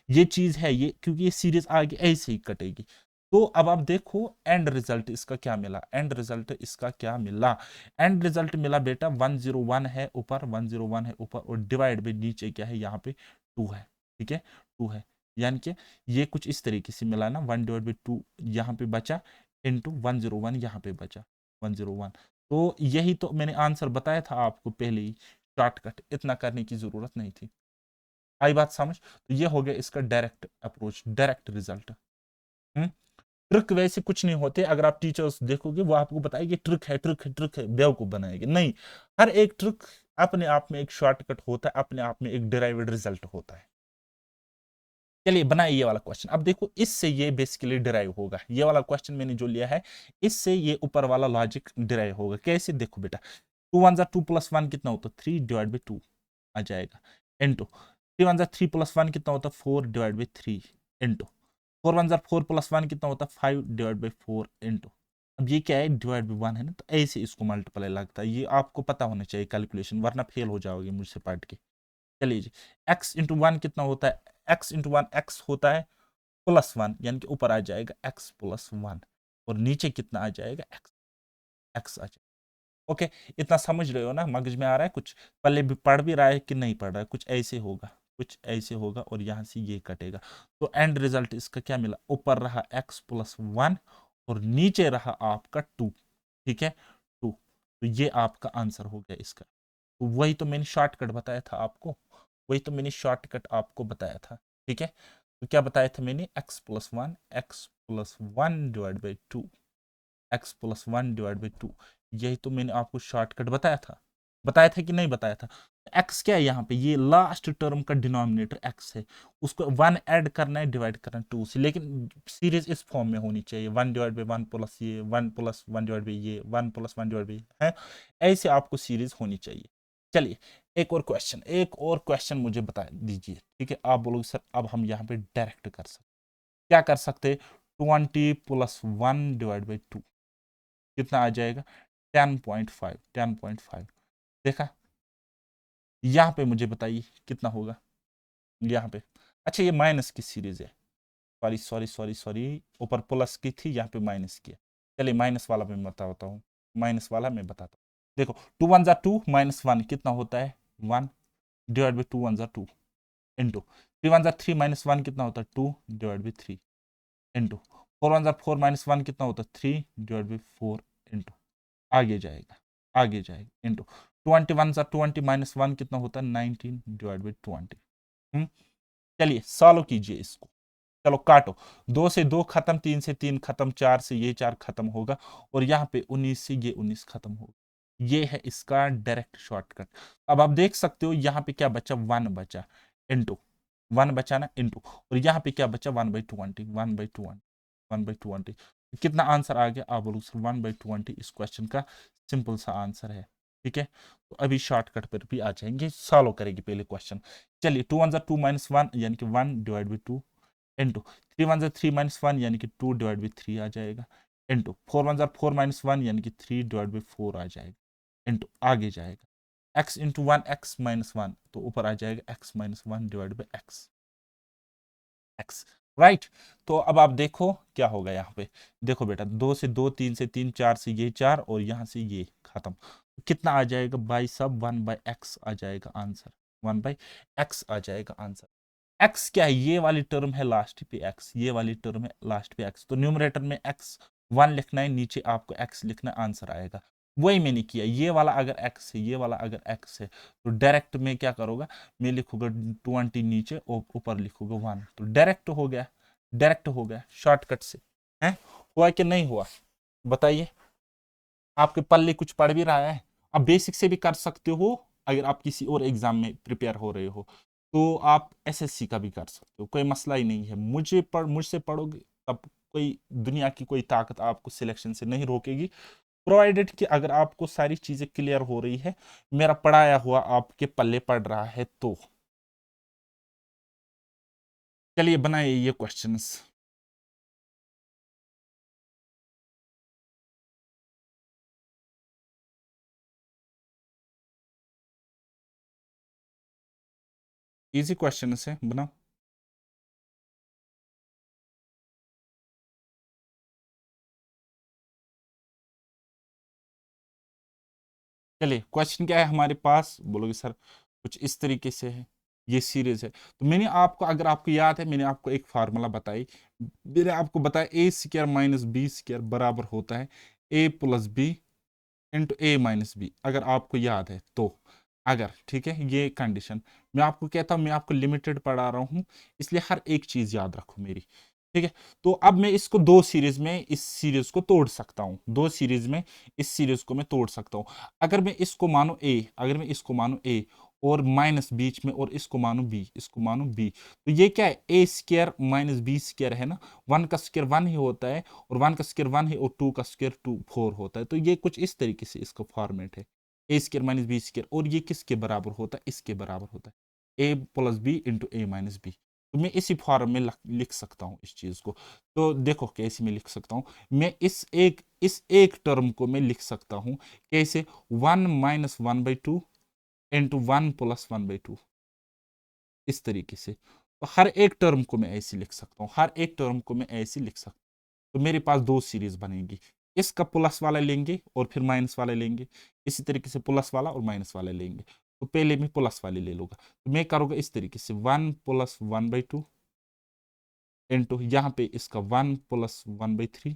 ये चीज है ये, क्योंकि ये सीरीज आगे ऐसे ही कटेगी। तो अब आप देखो एंड रिजल्ट इसका क्या मिला, एंड रिजल्ट इसका क्या मिला? एंड रिजल्ट मिला बेटा 101 है ऊपर, 101 है ऊपर, और डिवाइड बाई नीचे क्या है? यहाँ पे 2 है, ठीक है, 2 है, यानी कि ये कुछ इस तरीके से मिला ना, 1/2 यहाँ पे बचा, इंटू 101 यहाँ पे बचा, 101। तो यही तो मैंने आंसर बताया था आपको पहले ही, शॉर्टकट, इतना करने की जरूरत नहीं थी। आई बात समझ? तो ये हो गया इसका direct approach, direct result. Trick वैसे कुछ नहीं होते, अगर आप टीचर्स देखोगे वो आपको बताएगी ट्रिक है, ट्रिक है, ट्रिक है, बेवकूफ बनाएगी नहीं। हर एक ट्रिक अपने आप में एक शॉर्टकट होता है, अपने आप में एक डिराइव्ड रिजल्ट होता है। चलिए बनाइए ये वाला क्वेश्चन। अब देखो इससे ये बेसिकली डिराइव होगा, ये वाला क्वेश्चन मैंने जो लिया है, इससे ये ऊपर वाला लॉजिक डिराइव होगा। कैसे? देखो बेटा, 2 + 1 कितना होता है? 3/2 आ जाएगा, इंटू 3 + 1 कितना होता है? 4/3 इंटू 4 + 1 कितना होता है? 5/4 इंटू, अब ये क्या है? डिवाइड बाई 1 है ना, तो ऐसे इसको मल्टीप्लाई लगता है। ये आपको पता होना चाहिए कैलकुलेशन, वरना फेल हो जाओगे मुझसे पढ़ के। चलिए जी, x इंटू 1 कितना होता है? x इंटू 1 x होता है +1, यानी कि ऊपर आ जाएगा x+1, और नीचे कितना आ जाएगा? x आ जाएगा। ओके, इतना समझ रहे हो ना? मगज में आ रहा है कुछ? पहले भी पढ़ भी रहा है कि नहीं पढ़ रहा है? कुछ ऐसे होगा, कुछ ऐसे होगा, और यहां से ये कटेगा। तो एंड रिजल्ट इसका क्या मिला? ऊपर रहा x+1, और नीचे रहा आपका 2, ठीक है, 2। तो ये आपका आंसर हो गया इसका। तो वही तो मैंने शॉर्टकट बताया था आपको, वही तो मैंने शॉर्टकट आपको बताया था, ठीक है। तो क्या बताया था मैंने? x+1/2, x+1/2, यही तो मैंने आपको शॉर्टकट बताया था। बताया था कि नहीं बताया था? x क्या है यहाँ पे? ये लास्ट टर्म का डिनोमिनेटर x है, उसको 1 ऐड करना है, डिवाइड करना है 2 से, लेकिन सीरीज इस फॉर्म में होनी चाहिए, 1/1 प्लस ये, 1+1/, ये 1+1/, है, ऐसे आपको सीरीज होनी चाहिए। चलिए एक और क्वेश्चन, एक और क्वेश्चन मुझे बता दीजिए, ठीक है। आप बोलोगे सर अब हम यहाँ पे डायरेक्ट कर सकते, क्या कर सकते? 20 + 1/2 कितना आ जाएगा? 10.5, 10.5, देखा? यहाँ पे मुझे बताइए कितना होगा यहाँ पे? अच्छा ये माइनस की सीरीज है, सॉरी सॉरी सॉरी सॉरी, ऊपर प्लस की थी, यहाँ पे माइनस की है। चलिए माइनस वाला मैं बताता हूँ, माइनस वाला मैं बताता हूँ। देखो 2 × 2 -1 कितना होता है? 1, डिवाइड बाई 2 × 2 इंटू 3 × 3 -1 कितना होता है? 2, डिवाइड बाई 3 इंटू 4 -1 कितना होता है? 3, डिवाइड बाई 4 इंटू, आगे जाएगा, आगे जाएगा, इंटू 20 -1 कितना होता है? 19, डिवाइड बाई 20। चलिए सॉल्व कीजिए इसको, चलो काटो, 2 से 2 खत्म, 3 से 3 खत्म, 4 से ये 4 खत्म होगा, और यहाँ पे 19 से ये 19 खत्म होगा। ये है इसका डायरेक्ट शॉर्टकट। अब आप देख सकते हो यहाँ पे क्या बचा, 1 बचा, इंटू 1 बचा ना, इंटू, और यहाँ पे क्या बचा, 1/20, 1/20, 1/20। कितना आंसर आ गया, आप बोलो सर 1/20 इस क्वेश्चन का सिंपल सा आंसर है। ठीक है, तो अभी शॉर्टकट पर भी आ जाएंगे, सॉल्व करेंगे पहले क्वेश्चन। चलिए 2 1 2 -1 यानी कि 1 डिवाइड बाई 2, इंटू 3 1 3 -1 यानी कि 2 डिवाइड बाई 3 आ जाएगा, इंटू 4 1 4 -1 यानी कि 3 डिवाइड बाई 4 आ जाएगा, इंटू आगे जाएगा x इंटू 1 x -1, तो ऊपर आ जाएगा x -1 divide by x, right. तो अब आप देखो क्या होगा यहाँ पे, देखो बेटा, 2 से 2, 3 से 3, 4 से ये 4, और यहाँ से ये खत्म, कितना आ जाएगा भाई साहब, 1/x आ जाएगा आंसर, 1/x आ जाएगा आंसर। x क्या है, ये वाली टर्म है लास्ट पे x, ये वाली टर्म है लास्ट पे x, तो न्यूमरेटर में x 1 लिखना है, नीचे आपको x लिखना, आंसर आएगा। वही मैंने किया, ये वाला अगर x है, ये वाला अगर x है, तो डायरेक्ट में क्या करूंगा, मैं लिखूंगा 20 नीचे और ऊपर लिखूंगा 1, तो डायरेक्ट हो गया, डायरेक्ट हो गया शॉर्टकट से। है, हुआ कि नहीं हुआ, बताइए। आपके पल्ले कुछ पढ़ भी रहा है, आप बेसिक से भी कर सकते हो, अगर आप किसी और एग्जाम में प्रिपेयर हो रहे हो तो आप एसएससी का भी कर सकते हो, कोई मसला ही नहीं है। मुझसे पढ़ोगे तब कोई दुनिया की कोई ताकत आपको सिलेक्शन से नहीं रोकेगी, प्रोवाइडेड कि अगर आपको सारी चीजें क्लियर हो रही है, मेरा पढ़ाया हुआ आपके पल्ले पड़ रहा है तो। चलिए बनाइए ये क्वेश्चंस। इजी क्वेश्चन है, बनाओ। चलिए क्वेश्चन क्या है हमारे पास, बोलोगे सर कुछ इस तरीके से है, ये सीरीज है, तो मैंने आपको, अगर आपको याद है, मैंने आपको एक फार्मूला बताई, मैंने आपको बताया ए स्क्वायर माइनस बी स्क्वायर बराबर होता है ए प्लस बी इंटू ए माइनस बी, अगर आपको याद है तो। अगर ठीक है, ये कंडीशन मैं आपको कहता हूं, मैं आपको लिमिटेड पढ़ा रहा हूं, इसलिए हर एक चीज याद रखो मेरी। ठीक है, तो अब मैं इसको दो सीरीज में इस सीरीज को तोड़ सकता हूं, दो सीरीज में इस सीरीज को मैं तोड़ सकता हूं। अगर मैं इसको मानू ए, अगर मैं इसको मानू ए और माइनस बीच में, और इसको मानू बी, इसको मानू बी, तो ये क्या है, ए स्क्वायर माइनस बी स्क्वायर है ना, 1 का स्क्वायर 1 ही होता है, और 1 का स्क्वायर 1 है, और 2 का स्क्वायर 2 4 होता है, तो ये कुछ इस तरीके से इसका फॉर्मेट है, ए स्क्वायर माइनस बी स्क्वायर, और ये किसके बराबर होता है, इसके बराबर होता है, ए प्लस बी इंटू ए माइनस बी। तो मैं इसी फॉर्म में लिख सकता हूँ इस चीज को। तो देखो कैसे मैं लिख सकता हूँ, मैं इस एक टर्म को मैं लिख सकता हूँ कैसे, 1 - 1/2 इंटू 1 + 1/2, इस तरीके से। तो हर एक टर्म को मैं ऐसे लिख सकता हूँ, हर एक टर्म को मैं ऐसे लिख सकता हूँ। तो मेरे पास दो सीरीज बनेगी, इसका प्लस वाला लेंगे और फिर माइनस वाला लेंगे, इसी तरीके से प्लस वाला और माइनस वाला लेंगे। तो पहले मैं प्लस वाले ले लूंगा, तो मैं करूंगा इस तरीके से 1 + 1/2 इंटू यहाँ पे इसका 1 + 1/3,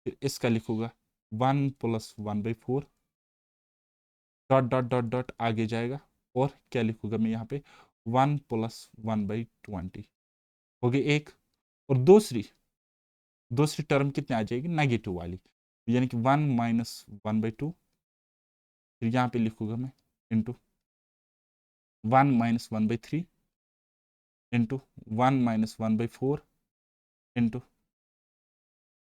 फिर इसका लिखूंगा 1 + 1/4, डॉट डॉट डॉट डॉट आगे जाएगा, और क्या लिखूंगा मैं यहाँ पे 1 + 1/20 हो गई एक। और दूसरी दूसरी टर्म कितनी आ जाएगी, नेगेटिव वाली, यानी कि 1 - 1/2, फिर यहाँ पे लिखूंगा मैं इंटू 1 - 1/3 इंटू 1 - 1/4 इंटू,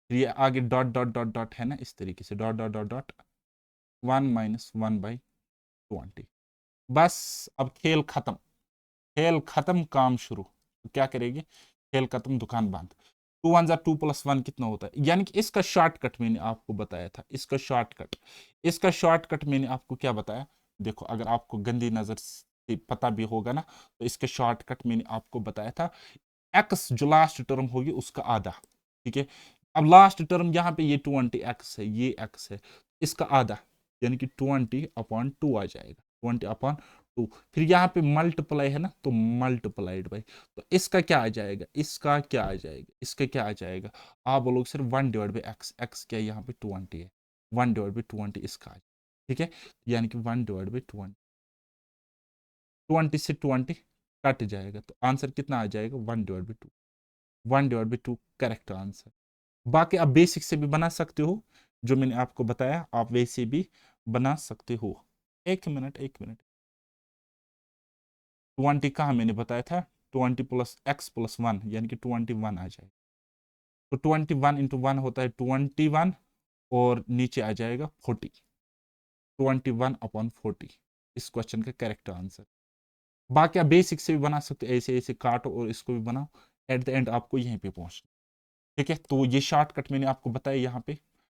फिर ये आगे डॉट डॉट डॉट डॉट है ना, इस तरीके से डॉट डॉट डॉट डॉट 1 - 1/20। बस अब खेल खत्म, खेल खत्म काम शुरू, तो क्या करेगी, खेल खत्म दुकान बंद। 2 + 1 कितना होता है, यानी कि इसका शॉर्टकट मैंने आपको बताया था, इसका शॉर्टकट मैंने आपको क्या बताया, देखो अगर आपको गंदी नजर से पता भी होगा ना, तो इसका शॉर्टकट मैंने आपको बताया था, एक्स जो लास्ट टर्म होगी उसका आधा। ठीक है, अब लास्ट टर्म यहाँ पे ये 20x है, ये x है, इसका आधा, यानी कि 20/2 आ जाएगा, 20/2। फिर यहाँ पे मल्टीप्लाई है ना, तो मल्टीप्लाइड बाई, तो इसका क्या आ जाएगा, इसका क्या आ जाएगा, इसका क्या आ जाएगा, आप बोलोगे सर 1/x, x क्या है यहाँ पे 20 है, 1/20 इसका आ जाएगा। ठीक है, यानी कि 1/20, 20 से 20 कट जाएगा, तो आंसर कितना आ जाएगा, 1/2, 1/2 करेक्ट आंसर। बाकी आप बेसिक से भी बना सकते हो, जो मैंने आपको बताया आप वैसे भी बना सकते हो। एक मिनट, एक मिनट। 20 कहाँ मैंने बताया था? 20 प्लस एक्स प्लस 1 यानी कि 21 आ जाएगा। तो 21 इंटू 1 होता है 21 और नीचे आ जाएगा 40। 21/40 इस क्वेश्चन का करेक्ट आंसर। बाकी आप बेसिक से भी बना सकते हो, ऐसे ऐसे काटो और इसको भी बनाओ, एट द एंड आपको यहीं पे पहुंचना। ठीक है, तो ये शॉर्टकट मैंने आपको बताया यहाँ पे।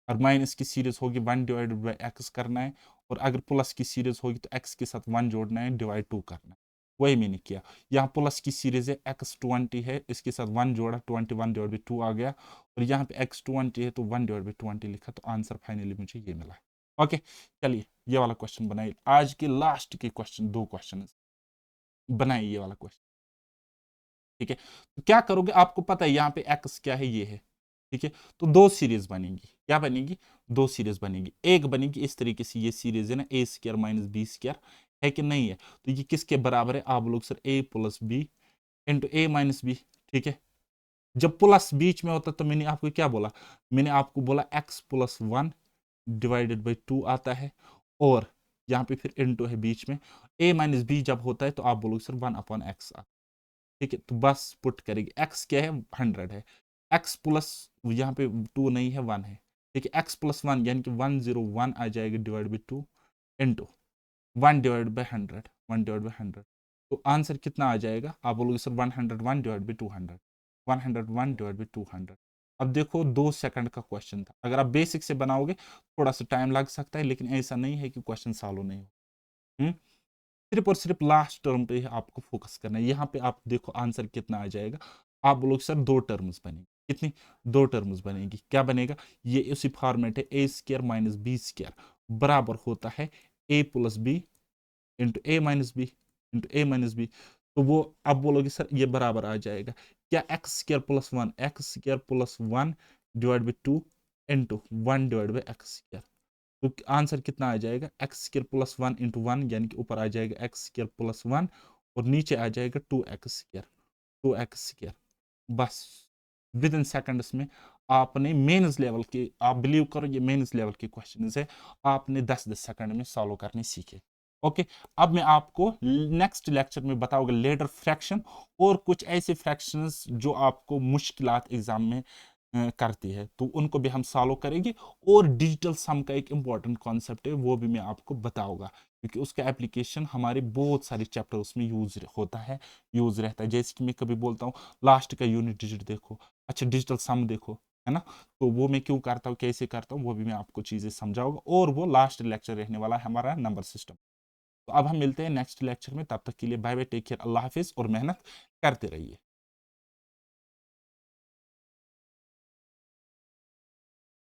और माइनस की सीरीज होगी 1 डिवाइडेड बाई एक्स करना है, और अगर प्लस की सीरीज होगी तो एक्स के साथ 1 जोड़ना है, डिवाइड 2 करना है। वही मैंने किया। यहाँ प्लस की सीरीज है, एक्स 20 है, इसके साथ 1 जोड़ा, 21 डिवाइड बाई 2 आ गया। और यहाँ पे एक्स 20 है तो 1 डिवाइड बाई 20 लिखा, तो आंसर फाइनली मुझे ये मिला। ओके, चलिए ये वाला क्वेश्चन बनाइए। आज के लास्ट के क्वेश्चन, 2 क्वेश्चन बनाइए ये वाला क्वेश्चन। ठीक है, तो क्या करोगे, आपको पता है यहाँ पे एक्स क्या है, ये है। ठीक है, तो 2 सीरीज बनेगी। क्या बनेगी? 2 सीरीज बनेगी। एक बनेगी इस तरीके से, ये सीरीज है ना, ए स्क्र माइनस बी स्क्र, है कि नहीं है? तो ये किसके बराबर है? आप लोग सर ए प्लस बी इंटू ए माइनस बी। ठीक है, जब प्लस बीच में होता तो मैंने आपको क्या बोला? मैंने आपको बोला एक्स प्लस 1 डिवाइडेड बाई 2 आता है, और यहाँ पे फिर इंटू है बीच में। ए माइनस बी जब होता है तो आप बोलोगे सर 1/x। ठीक है, तो बस पुट करेंगे। एक्स क्या है? 100 है। एक्स प्लस, यहाँ पे 2 नहीं है, 1 है। ठीक है, एक्स प्लस 1 यानी कि 101 आ जाएगा divide by 2 into 1 divide by 100, 1 divide by 100। तो आंसर कितना आ जाएगा? आप बोलोगे sir 101 divide by 200, 101 divide by 200। अब देखो 2 सेकंड का क्वेश्चन था। अगर आप बेसिक से बनाओगे थोड़ा सा टाइम लग सकता है, लेकिन ऐसा नहीं है कि क्वेश्चन सॉल्व नहीं हो। सिर्फ और सिर्फ लास्ट टर्म पे ही आपको फोकस करना है। यहाँ पे आप देखो आंसर कितना आ जाएगा। आप बोलोगे सर 2 टर्म्स बनेगी। कितनी? 2 टर्म्स बनेगी। क्या बनेगा? ये उसी फॉर्मेट है, ए स्क्र माइनस बी स्क्र बराबर होता है ए प्लस बी इंटू ए माइनस बी इंटू ए माइनस बी। तो वो अब बोलोगे सर ये बराबर आ जाएगा क्या? X square plus 1, x square plus 1 divide by 2 into 1 divide by x square. तो आंसर कितना आ जाएगा? एक्स स्क्र प्लस 1 इंटू 1 यानी कि ऊपर आ जाएगा एक्स स्क्र प्लस 1 और नीचे आ जाएगा 2x स्क्र, 2x स्क्र। बस विद इन सेकंड्स में आपने मेंस लेवल के, आप बिलीव करो ये मेंस लेवल के क्वेश्चन है, आपने 10-10 सेकंड में सॉल्व करने सीखे। ओके, अब मैं आपको नेक्स्ट लेक्चर में बताऊंगा लेडर फ्रैक्शन और कुछ ऐसे फ्रैक्शंस जो आपको मुश्किलात एग्जाम में करती है, तो उनको भी हम सॉल्व करेंगे। और डिजिटल सम का एक इंपॉर्टेंट कॉन्सेप्ट है, वो भी मैं आपको बताऊंगा, क्योंकि उसका एप्लीकेशन हमारे बहुत सारे चैप्टर्स में यूज होता है, यूज रहता है। जैसे कि मैं कभी बोलता हूँ लास्ट का यूनिट डिजिट देखो, अच्छा डिजिटल सम देखो, है ना? तो वो मैं क्यों करता हूँ, कैसे करता हूँ, वो भी मैं आपको चीजें समझाऊंगा। और वो लास्ट लेक्चर रहने वाला है हमारा नंबर सिस्टम। तो अब हम मिलते हैं नेक्स्ट लेक्चर में, तब तक के लिए बाय बाय, टेक केयर, अल्लाह हाफिज और मेहनत करते रहिए।